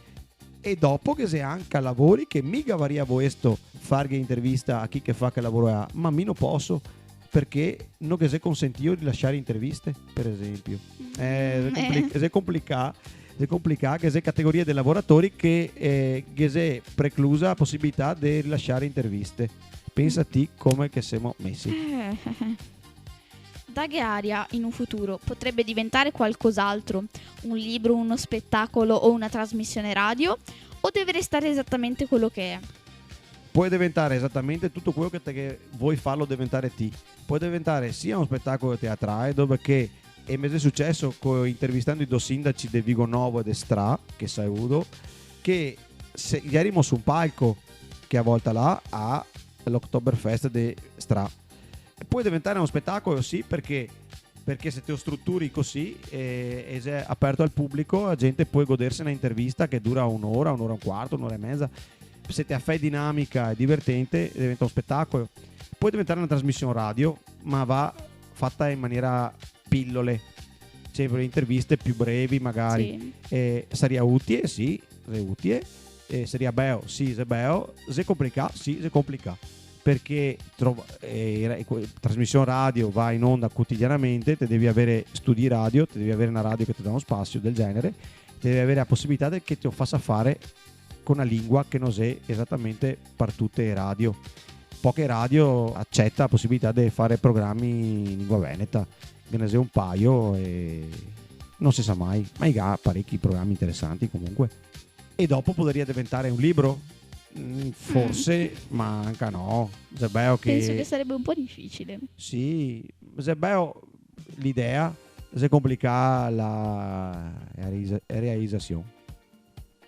E dopo che se anche lavori che mica varia questo fare intervista a chi che fa che lavoro ha, ma mi non posso, perché non che se consentito di lasciare interviste, per esempio. È complicato che se categorie dei lavoratori che se preclusa la possibilità di rilasciare interviste. Pensati come che siamo messi. Dag e Aria in un futuro potrebbe diventare qualcos'altro, un libro, uno spettacolo o una trasmissione radio, o deve restare esattamente quello che è? Puoi diventare esattamente tutto quello che vuoi farlo diventare te. Puoi diventare sia uno spettacolo teatrale, dove che è mese successo intervistando i due sindaci di Vigo Novo e di Stra, che sai Udo, che ieri su un palco che a volta là all'Oktoberfest di Stra. E puoi diventare uno spettacolo, sì, perché se te lo strutturi così e è aperto al pubblico, la gente può godersi una intervista che dura un'ora, un'ora e un quarto, un'ora e mezza. Se te fai dinamica e divertente, diventa un spettacolo. Può diventare una trasmissione radio, ma va fatta in maniera pillole, cioè per interviste più brevi magari. Sì. Sarebbe utile, sì, è utile. Sarebbe bello, sì, è bello. Se complicato, sì, è complicato. Perché trasmissione radio va in onda quotidianamente, te devi avere studi radio, te devi avere una radio che ti dà uno spazio del genere, te devi avere la possibilità che ti lo faccia fare con una lingua che non è esattamente per tutte le radio. Poche radio accetta la possibilità di fare programmi in lingua veneta, che ne sia un paio e non si sa mai, ma ha parecchi programmi interessanti comunque. E dopo potrebbe diventare un libro, Forse, ma anche no. Zabeo Penso che sarebbe un po' difficile. Sì, Zabeo l'idea è complicata la realizzazione.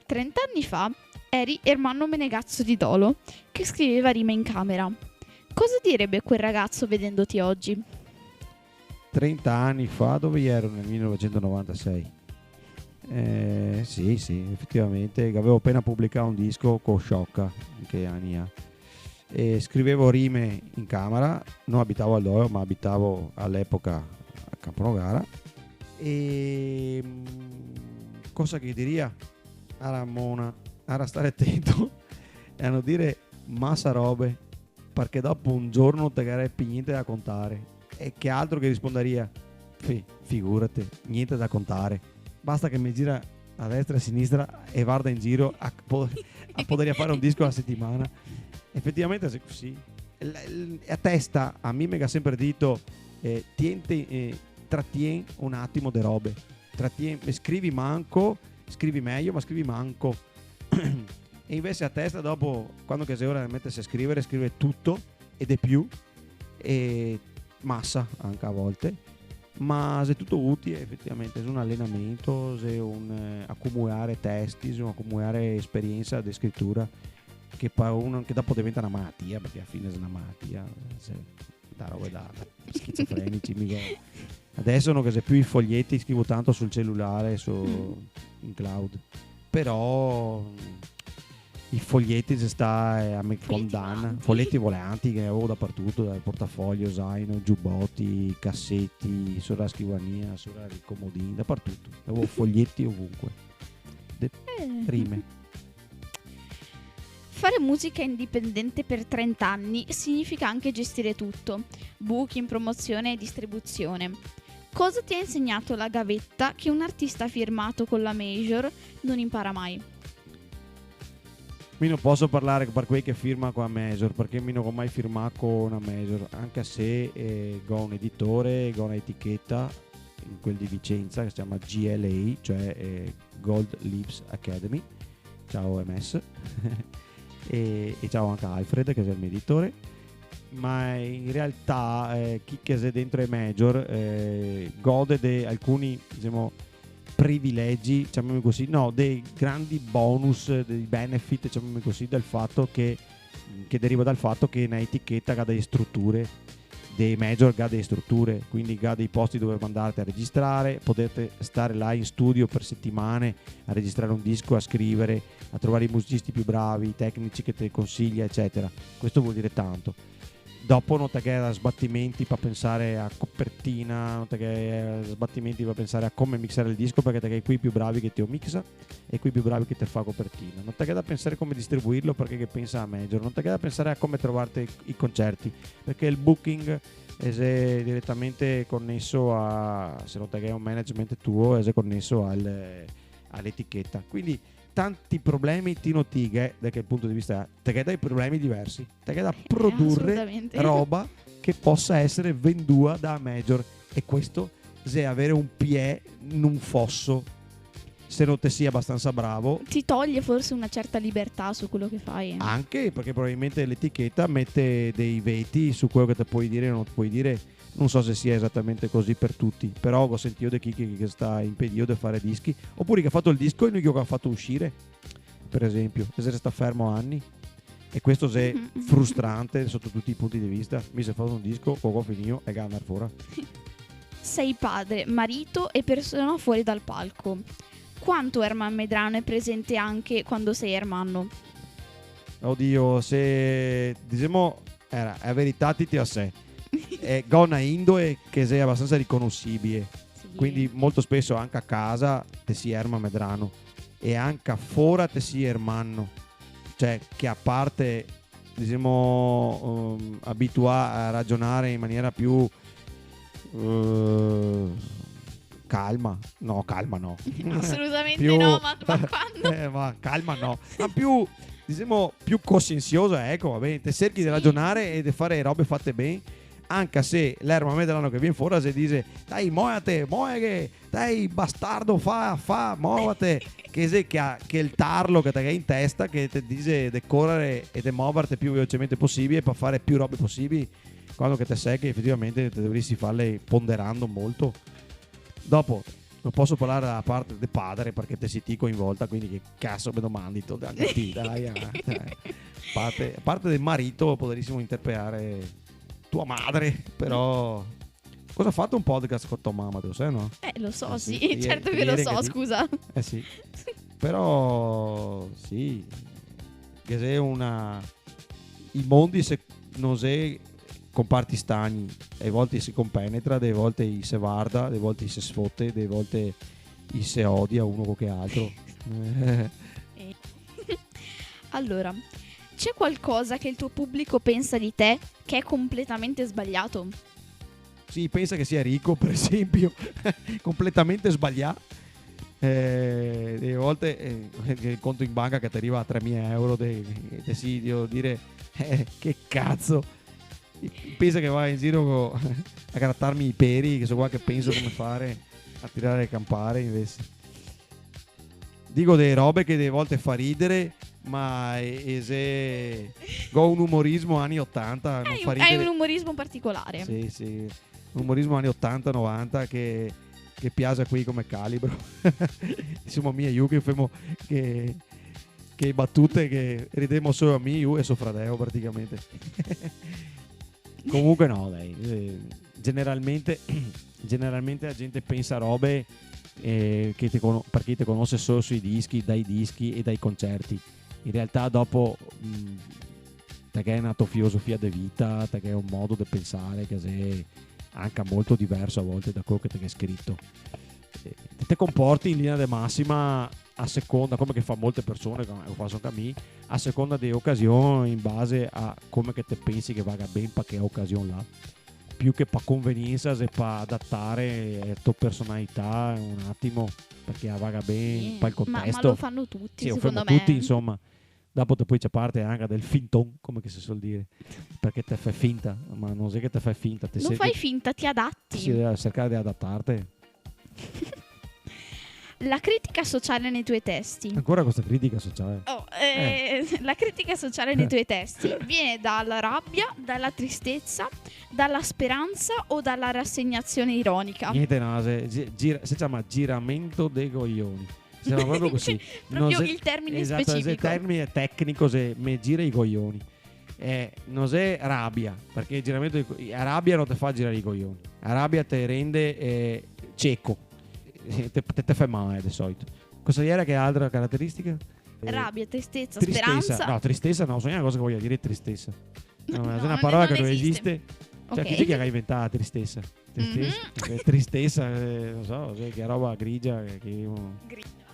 30 anni fa eri Ermanno Menegazzo di Dolo, che scriveva rime in camera. Cosa direbbe quel ragazzo vedendoti oggi? 30 anni fa, dove ero nel 1996? Sì, effettivamente avevo appena pubblicato un disco con Sciocca, in che anni ha? E scrivevo rime in camera, non abitavo a Dolo, ma abitavo all'epoca a Camponogara. E cosa che diria a Ramona? A stare attento e a non dire massa robe, perché dopo un giorno non te più niente da contare. E che altro che risponderia? Figurati, niente da contare. Basta che mi gira a destra e a sinistra e vada in giro a poter fare un disco alla settimana. Effettivamente è così. A testa a me mi ha sempre detto trattien un attimo de robe. Scrivi meglio, ma scrivi manco. E invece a testa dopo, quando che sei ora di mettersi a scrivere, scrive tutto e di più, e massa anche a volte, ma se tutto utile effettivamente, è un allenamento, è un accumulare testi, è un accumulare esperienza di scrittura che dopo diventa una malattia, perché alla fine è una malattia, da roba da schizofrenici. Adesso non che se più i foglietti, scrivo tanto sul cellulare, in cloud, però i foglietti si sta a me condanna, foglietti volanti che avevo dappertutto, dal portafoglio, zaino, giubbotti, cassetti, sopra la scrivania, sopra il comodino, dappertutto, avevo foglietti ovunque, rime. Fare musica indipendente per 30 anni significa anche gestire tutto, booking, promozione e distribuzione. Cosa ti ha insegnato la gavetta che un artista firmato con la major non impara mai? Mi non posso parlare per quelli che firma con la major, perché mi non ho mai firmato con una major, anche se ho un editore, ho un'etichetta in quel di Vicenza che si chiama GLA, cioè Gold Lips Academy. Ciao MS e ciao anche Alfred che è il mio editore. Ma in realtà chi che è dentro i major gode di alcuni, diciamo, privilegi, diciamo così, no, dei grandi bonus, dei benefit, diciamo così, del fatto che deriva dal fatto che un'etichetta ha delle strutture, dei major ha delle strutture, quindi ha dei posti dove mandarti a registrare, potete stare là in studio per settimane a registrare un disco, a scrivere, a trovare i musicisti più bravi, i tecnici che te consiglia, eccetera. Questo vuol dire tanto. Dopo non te che da sbattimenti per pensare a copertina, non te che sbattimenti per pensare a come mixare il disco, perché te che hai qui più bravi che te lo mixa e qui più bravi che te fa copertina. Non te che da pensare come distribuirlo, perché che pensa a major. Non te che da pensare a come trovarti i concerti, perché il booking è direttamente connesso a, se non te che è un management tuo, è connesso all'etichetta. Quindi tanti problemi Tino Tighe da che punto di vista te che dai problemi diversi, te che da produrre roba che possa essere venduta da major, e questo se avere un piede in un fosso, se non te sia abbastanza bravo, ti toglie forse una certa libertà su quello che fai, anche perché probabilmente l'etichetta mette dei veti su quello che te puoi dire o non puoi dire. Non so se sia esattamente così per tutti, però ho sentito di chi che sta impedito di fare dischi, oppure che ha fatto il disco e non che ha fatto uscire, per esempio, se sta fermo anni, e questo è frustrante sotto tutti i punti di vista. Mi si è fatto un disco, poco finito e andare fuori. Sei padre, marito e persona fuori dal palco. Quanto Erman Medrano è presente anche quando sei Ermanno? Oddio, se diciamo era la verità ti a sé. È Gonna Indoe che sei abbastanza riconoscibile, sì. Quindi molto spesso anche a casa te si Erman Medrano e anche fuori te si Ermanno, cioè che a parte diciamo abituato a ragionare in maniera più calma no assolutamente più, no, ma quando? Ma calma no, ma più diciamo più coscienziosa, ecco, va bene, te cerchi di ragionare e di fare robe fatte bene anche se l'erba medrano che viene fuori se dice dai muovete, dai bastardo fa, muovete, che il tarlo che ti è in testa che ti dice di correre e di muoverti più velocemente possibile per fare più robe possibili, quando che te sai che effettivamente te dovresti farle ponderando molto. Dopo non posso parlare dalla parte del padre perché te si ti coinvolta, quindi che cazzo mi domandi tu, dai, a parte del marito potrissimo interpretare tua madre, però cosa ha fatto un podcast con tua mamma, te lo sai, no? Lo so, sì, ieri- certo che lo ieri so, che scusa. Sì, però sì, che se i mondi se non si comparti stagni, e volte si compenetra, delle volte si guarda, delle volte si sfotte, delle volte si odia uno con che altro. Allora, c'è qualcosa che il tuo pubblico pensa di te che è completamente sbagliato? Sì, pensa che sia ricco, per esempio, completamente sbagliato. Delle volte il conto in banca che ti arriva a 3.000 euro, sì, devo dire, che cazzo. Pensa che va in giro a grattarmi i peri, che so qua che penso come fare a tirare le campare invece. Dico delle robe che delle volte fa ridere, ma se ho un umorismo anni 80 non fa ridere. Hai un umorismo particolare. Sì, un umorismo anni 80-90 che piace qui come calibro. Insomma, mia io che famo che battute che ridemo solo a me, io e suo fratello praticamente. Comunque no, dai, generalmente la gente pensa a robe perché ti conosce solo sui dischi, dai dischi e dai concerti. In realtà dopo perché è una tua filosofia di vita, perché è un modo di pensare che è anche molto diverso a volte da quello che ti è scritto. Te comporti in linea di massima a seconda, come che fa molte persone, come lo faccio anche a me, a seconda delle occasioni, in base a come che te pensi che vada bene per che occasione là, più che per convenienza, se per adattare la tua personalità un attimo perché vada bene per il contesto. Ma lo fanno tutti, sì, secondo lo me. fanno tutti, insomma. Dopo te poi c'è parte anche del finton, come che si suol dire, perché te fai finta, ma non sai che te fai finta, Non fai finta, ti adatti. Sì, devi cercare di adattarti. La critica sociale nei tuoi testi. Ancora questa critica sociale. La critica sociale nei tuoi testi viene dalla rabbia, dalla tristezza, dalla speranza o dalla rassegnazione ironica? Niente, no, si chiama giramento dei coglioni. Si chiama proprio così. Proprio il termine esatto, specifico. Il termine tecnico se me gira i coglioni. Non è rabbia, perché il giramento la rabbia non ti fa girare i coglioni. La rabbia ti rende cieco. Te fai male di solito. Cosa era che altra caratteristica? Rabbia, tristezza, speranza. No, tristezza no, sono una cosa che voglio dire tristezza. No, No, è una parola che non esiste. Cioè, Ok. chi è che ha inventato tristezza? Tristezza, non so, che è roba grigia. Grigia.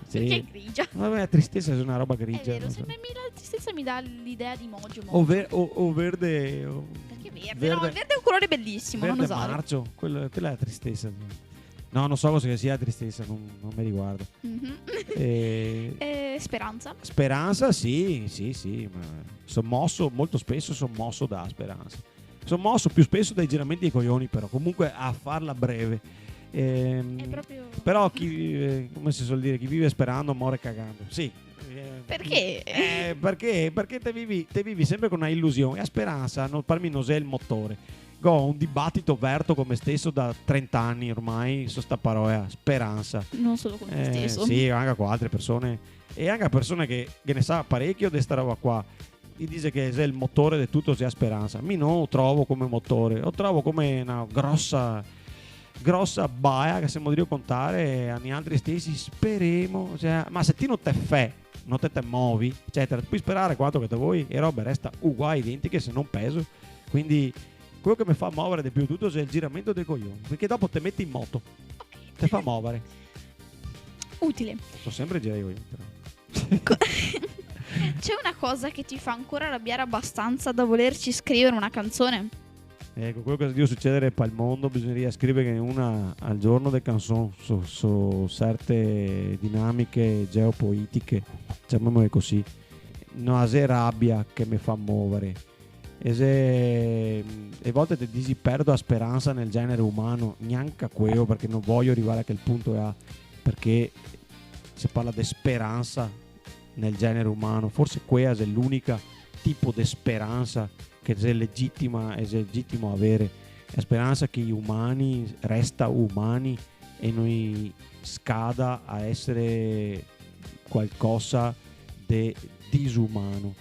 Sì. Perché è grigia? Vabbè, tristezza è una roba È grigia. vero, non so. secondo me la tristezza mi dà l'idea di mojo. O verde. Perché verde? No, il verde è un colore bellissimo, non Verde usare. marcio, quella è la tristezza. No, non so cosa sia tristezza, non mi riguardo. Speranza. Speranza, sì, ma sono mosso, molto spesso sono mosso da speranza. Sono mosso più spesso dai giramenti dei coglioni, però comunque a farla breve. È proprio... Però chi, come si suol dire, chi vive sperando muore cagando. Sì. Perché? Perché te vivi sempre con una illusione. E la speranza per me non è il motore. Ho un dibattito aperto con me stesso da 30 anni ormai su sta parola speranza. Non solo con te stesso. Sì, anche con altre persone. E anche persone che ne sa parecchio di sta roba qua. Gli dice che è il motore di tutto sia speranza. Mi non lo trovo come motore, lo trovo come una grossa baia che se potremmo contare agli altri stessi. Speriamo, cioè, ma se ti non te fai, non te muovi, eccetera, puoi sperare quanto che te vuoi e roba resta uguale, identiche se non peso. Quindi quello che mi fa muovere di più tutto è il giramento dei coglioni, perché dopo te metti in moto, te fa muovere. Utile. So sempre girare i coglioni, però. C'è una cosa che ti fa ancora arrabbiare abbastanza da volerci scrivere una canzone? Ecco, quello che deve succedere per il mondo bisogneria scrivere una al giorno delle canzoni su certe dinamiche geopolitiche, chiamiamole così. Non è rabbia che mi fa muovere, e volte ti dici perdo la speranza nel genere umano, neanche quello, perché non voglio arrivare a quel punto perché si parla di speranza nel genere umano, forse quella è l'unica tipo di speranza che è legittima e è legittimo avere, la speranza che gli umani resta umani e noi scada a essere qualcosa di disumano,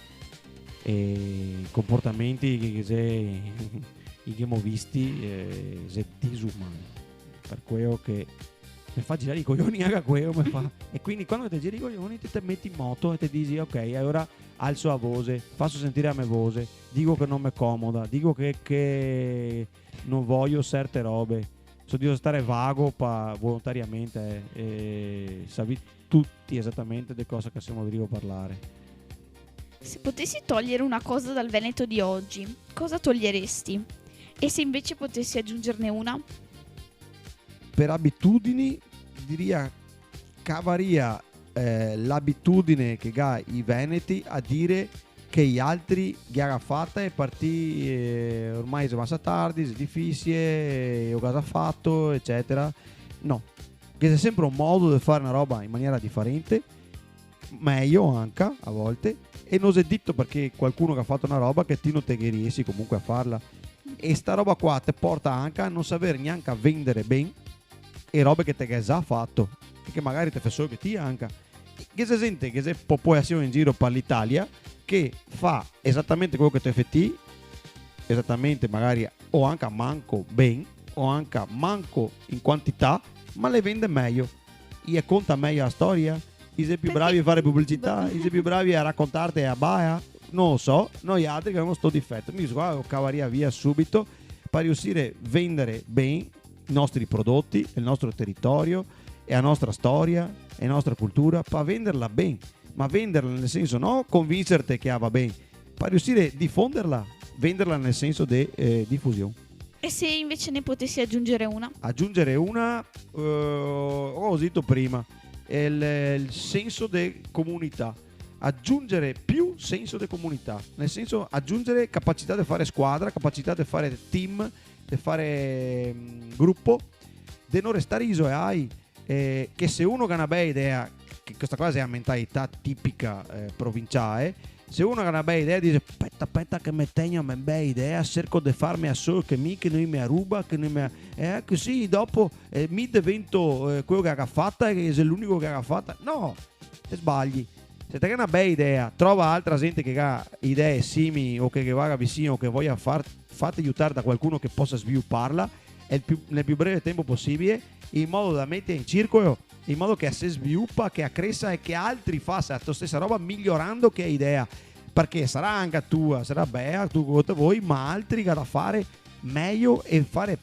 e comportamenti che abbiamo visti sono disumani, per quello che mi fa girare i coglioni anche quello mi fa. E quindi quando ti giri i coglioni ti metti in moto e ti dici ok, ora alzo la voce, faccio sentire a me voce, dico che non mi comoda, dico che non voglio certe robe, so di stare vago volontariamente e sapete tutti esattamente di cosa che stiamo a parlare. Se potessi togliere una cosa dal Veneto di oggi, cosa toglieresti? E se invece potessi aggiungerne una? Per abitudini diria cavaria l'abitudine che ha i veneti a dire che gli altri gara fatta e partì ormai si passa tardi, si difficile, o cosa ha fatto, eccetera. No, che c'è sempre un modo di fare una roba in maniera differente, meglio anche a volte, e non si è detto perché qualcuno che ha fatto una roba che ti non te riesci comunque a farla, e sta roba qua ti porta anche a non sapere neanche a vendere bene e robe che te che hai già fatto e che magari te fa solo che ti anche che si sente che c'è popolazione in giro per l'Italia che fa esattamente quello che te fai, esattamente magari o anche manco ben o anche manco in quantità, ma le vende meglio e conta meglio la storia, i sei più bravi a fare pubblicità, i sei più bravi a raccontarti a baia, non lo so, noi altri che abbiamo sto difetto, mi guarda cavaria via subito per riuscire a vendere bene i nostri prodotti, il nostro territorio e la nostra storia e la nostra cultura, per venderla bene, ma venderla nel senso no convincerti che va bene, per riuscire a diffonderla, venderla nel senso di diffusione. E se invece ne potessi aggiungere una? Aggiungere una, ho detto prima, è il senso di comunità, aggiungere più senso di comunità, nel senso aggiungere capacità di fare squadra, capacità di fare team, di fare gruppo, di non restare isolati, che se uno ha una bella idea, che questa cosa è la mentalità tipica provinciale, se uno ha una bella idea dice aspetta che mi tengo una bella idea, cerco di farmi a solo che non mi ruba, che non mi così dopo mi divento quello che ha fatta e che è l'unico che ha fatta. No, te sbagli. Se te hai una bella idea, trova altra gente che ha idee simili o che va vicino o che voglia fate aiutare da qualcuno che possa svilupparla nel più breve tempo possibile, in modo da mettere in circolo, in modo che si sviluppa, che cresca e che altri facciano la stessa roba migliorando che idea, perché sarà anche tua, sarà bella, tu con voi, ma altri che da fare meglio e fare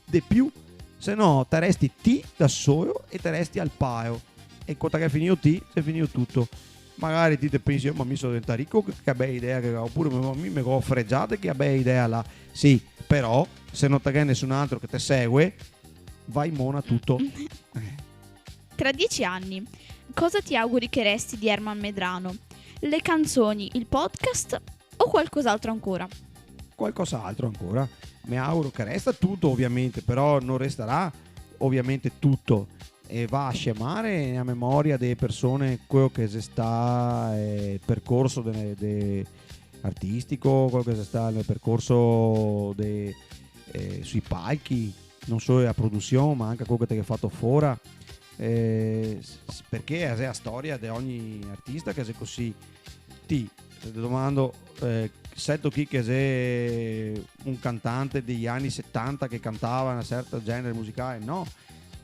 di più, se no te resti ti da solo e te resti al paio, e quando è finito ti, è finito tutto. Magari ti pensi, ma mi sono diventato ricco, che bella idea che ho, oppure mi ho freggiato, che bella idea là. Sì, però se non c'è nessun altro che ti segue, vai mona tutto. Tra 10 anni, cosa ti auguri che resti di Herman Medrano? Le canzoni, il podcast o qualcos'altro ancora? Qualcos'altro ancora. Mi auguro che resta tutto ovviamente, però non resterà ovviamente tutto. E va a scemare a memoria delle persone quello che si sta il percorso artistico, quello che si sta nel percorso sui palchi, non solo la produzione ma anche quello che ti hai fatto fuori, perché è la storia di ogni artista che è così. Ti domando, sento chi che è un cantante degli anni 70 che cantava un certo genere musicale, no,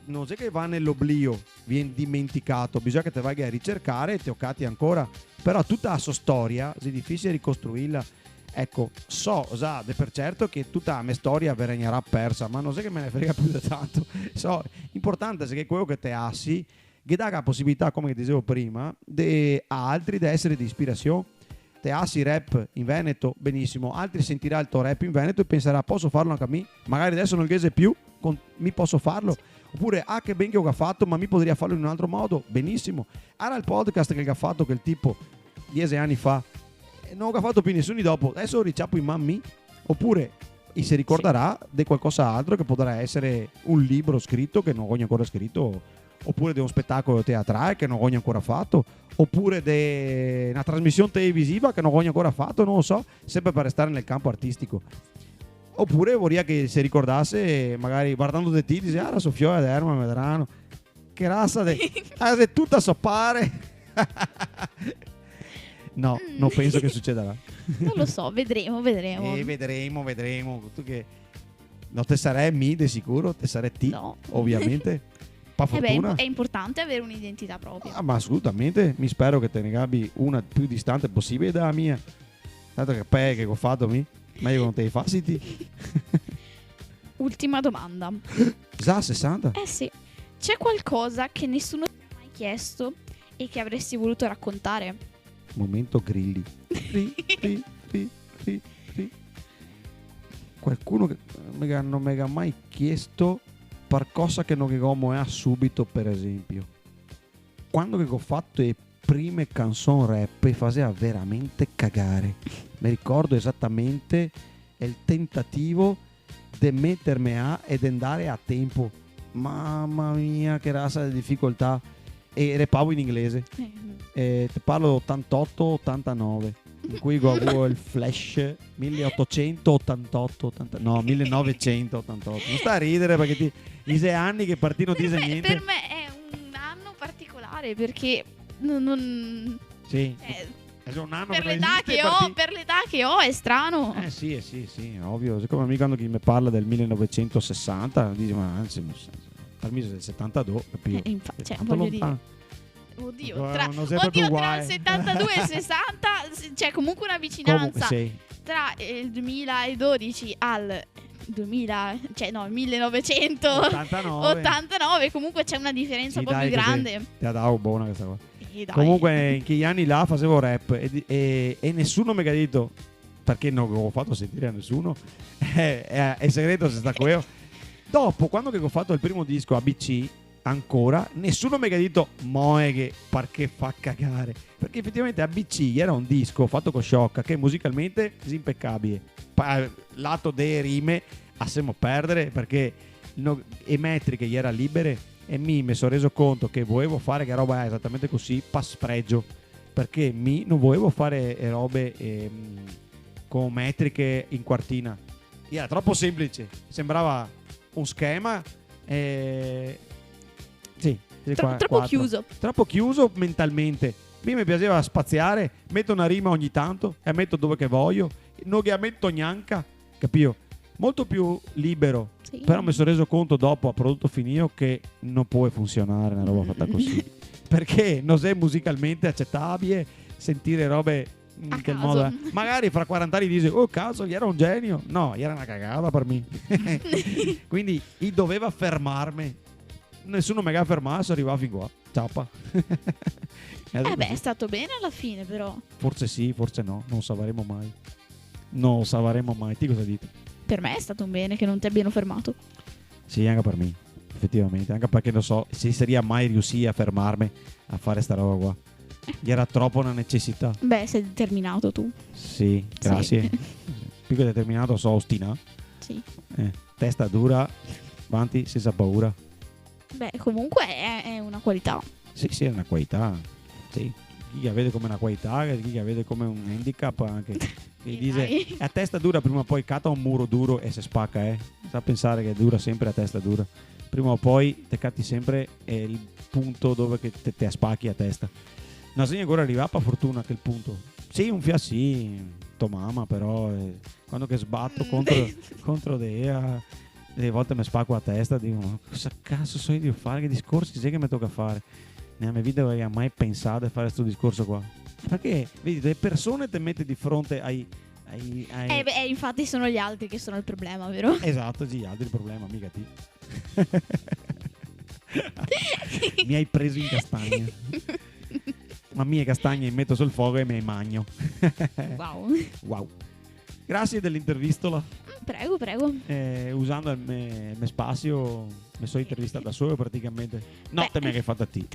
non è che va nell'oblio, viene dimenticato, bisogna che te vai a ricercare e te occati ancora, però tutta la sua storia è difficile ricostruirla. Ecco, so già per certo che tutta la mia storia verrà persa, ma non è che me ne frega più di tanto. So, importante è che quello che te assi che dà la possibilità, come dicevo prima, a altri di essere di ispirazione. Te assi rap in Veneto, benissimo, altri sentirà il tuo rap in Veneto e penserà posso farlo anche a me, magari adesso non chiese più, mi posso farlo. Oppure, che ben che ho fatto, ma mi potrei farlo in un altro modo, benissimo. Era il podcast che ha fatto quel tipo 10 anni fa, non ho fatto più nessuno dopo, adesso riciappo i mammi, oppure si ricorderà di qualcosa altro che potrà essere un libro scritto che non ho ancora scritto, oppure di uno spettacolo teatrale che non ho ancora fatto, oppure di una trasmissione televisiva che non ho ancora fatto, non lo so, sempre per restare nel campo artistico. Oppure vorrei che si ricordasse, magari guardando di te, dice, la Sofia ed Erma Medrano, che razza è tutta soppare. No, non penso che succederà. Non lo so, vedremo. Vedremo. Tu che non te sarei mi di sicuro, te sarei ti, No. ovviamente. Pa fortuna. È importante avere un'identità propria. Ma assolutamente, mi spero che te ne gabbi una più distante possibile dalla mia. Tanto che ho fatto mi, meglio che non te li fassi ti. Ultima domanda. Già 60? Eh sì, c'è qualcosa che nessuno ti ha mai chiesto e che avresti voluto raccontare? Momento grilli. Ri. Qualcuno che non mi ha mai chiesto per cosa che non che è subito, per esempio. Quando che ho fatto le prime canzoni rap faceva veramente cagare. Mi ricordo esattamente il tentativo di mettermi a ed andare a tempo. Mamma mia, che razza di difficoltà. E repavo in inglese. Ti parlo 88-89, in cui avevo il flash 1888, 1988. Non sta a ridere perché i 6 anni che partino dice niente. Per me è un anno particolare perché non Sì. è un anno per che non l'età esiste, che ho, per l'età che ho è strano. Sì, ovvio. Siccome mi quando chi mi parla del 1960, dice ma anzi, per me è del 72, capito? Cioè, Tanto voglio lontano. dire. Oddio, Non sempre più tra guai. il 72 e il 60 c'è comunque una vicinanza. Sì. Tra il 2012 al 2000, cioè no, il 1989 comunque c'è una differenza un po' più grande. Ti ha dato buona questa cosa. Dai. Comunque in quegli anni là facevo rap e nessuno mi ha detto, perché non l'ho fatto sentire a nessuno, è segreto se sta quello. Dopo, quando che ho fatto il primo disco ABC, ancora nessuno mi ha detto moe che perché fa cagare, perché effettivamente ABC era un disco fatto con Sciocca che musicalmente è impeccabile, lato delle rime assemo perdere perché le metriche gli era libere e mi sono reso conto che volevo fare che roba è esattamente così spregio, perché non volevo fare robe con metriche in quartina, era troppo semplice, sembrava un schema sì, troppo chiuso. Troppo chiuso mentalmente. Mi piaceva spaziare, metto una rima ogni tanto e metto dove che voglio, non che metto neanche, capito? Molto più libero. Sì. Però mi sono reso conto dopo a prodotto finito che non può funzionare una roba fatta così. Perché non è musicalmente accettabile sentire robe in quel modo. Magari fra 40 anni dice oh cazzo, gli era un genio. No, gli era una cagata per me. Quindi doveva fermarmi. Nessuno mi ha fermato, sono arrivato fin qua. Ciappa. Beh, è stato bene alla fine, però. Forse sì, forse no. Non sapremo mai. Ti cosa dite? Per me è stato un bene che non ti abbiano fermato. Sì, anche per me. Effettivamente. Anche perché non so se sarebbe mai riuscito a fermarmi a fare sta roba qua. Era troppo una necessità. Beh, sei determinato tu. Sì, grazie. Sì. Più che determinato, so ostinato. Sì. Testa dura, avanti senza paura. Beh, comunque è una qualità. Sì, è una qualità. Sì. Chi la vede come una qualità, chi la vede come un handicap anche. Chi dice a testa dura prima o poi cata un muro duro e si spacca, Sa pensare che dura sempre a testa dura. Prima o poi te catti sempre il punto dove che te spacchi a testa. Non sei ancora arrivato, per fortuna, a quel punto. Sì, un sì, tua mamma, però quando che sbatto contro delle volte mi spacco a testa, dico ma cosa cazzo so io di fare, che discorsi sai che mi tocca fare? Nella mia vita non avevo mai pensato di fare questo discorso qua, perché vedi le persone ti mette di fronte ai infatti sono gli altri che sono il problema, vero? esatto, sì, altri il problema, mica ti. Mi hai preso in castagna. Ma mie castagne metto sul fuoco e mi magno. Wow. Grazie dell'intervistola. Prego, prego. Usando il me spazio mi sono intervistato da solo praticamente. No, te me che hai fatto a te.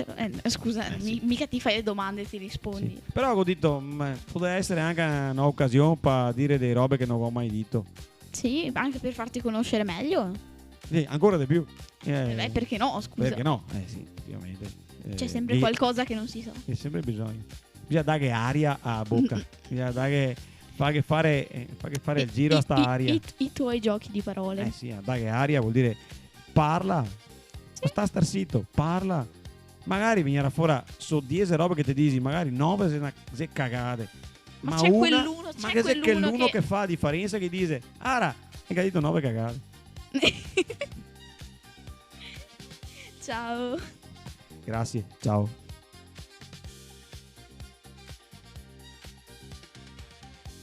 Scusa, Sì. mica ti fai le domande e ti rispondi. Sì. Però ho detto, poteva essere anche un'occasione per dire delle robe che non avevo mai detto. Sì, anche per farti conoscere meglio. Sì, ancora di più. Beh, perché no, scusa. Perché no? Sì, effettivamente. C'è sempre qualcosa che non si sa. C'è sempre bisogno. Bisogna dare aria a bocca. Bisogna dare fare il giro a sta aria. I tuoi giochi di parole. Sì, dare aria vuol dire parla. Sì. Sta star zitto, parla. Magari venirà fuori su 10 robe che ti dici, magari 9 se cagate. Ma Ma c'è una, quell'uno, ma c'è che se quell'uno quell'uno che- che fa la differenza che dice, ara, hai detto 9 cagate. Ciao. Grazie, ciao.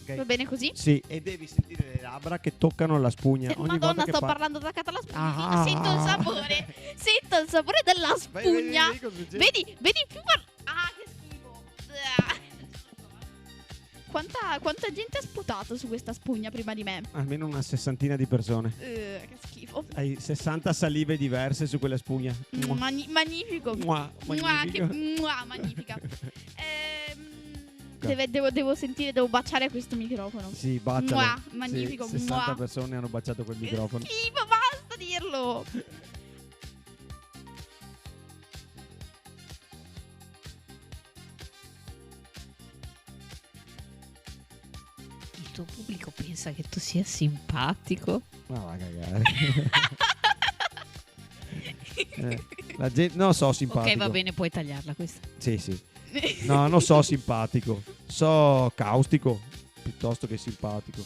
Ok. Va bene così? Sì, e devi sentire le labbra che toccano la spugna. Ogni Madonna, volta che sto fa- parlando attaccata alla spugna. Ah. Sento il sapore. Sento il sapore della spugna. Vedi cosa succede? Vedi più ah, che schifo. Ah. Quanta gente ha sputato su questa spugna prima di me? Almeno una sessantina di persone. Che schifo. Hai 60 salive diverse su quella spugna. Mua. Magnifico. Mua, magnifico. Magnifica. Devo sentire, devo baciare questo microfono. Sì, bacialo. Mua, magnifico. Sì, 60 Mua. persone hanno baciato quel microfono. Che schifo, basta dirlo. Il tuo pubblico pensa che tu sia simpatico. Ma va a cagare. La gente non so simpatico. Ok, va bene, puoi tagliarla questa. Sì, sì. No, non so simpatico. So caustico piuttosto che simpatico.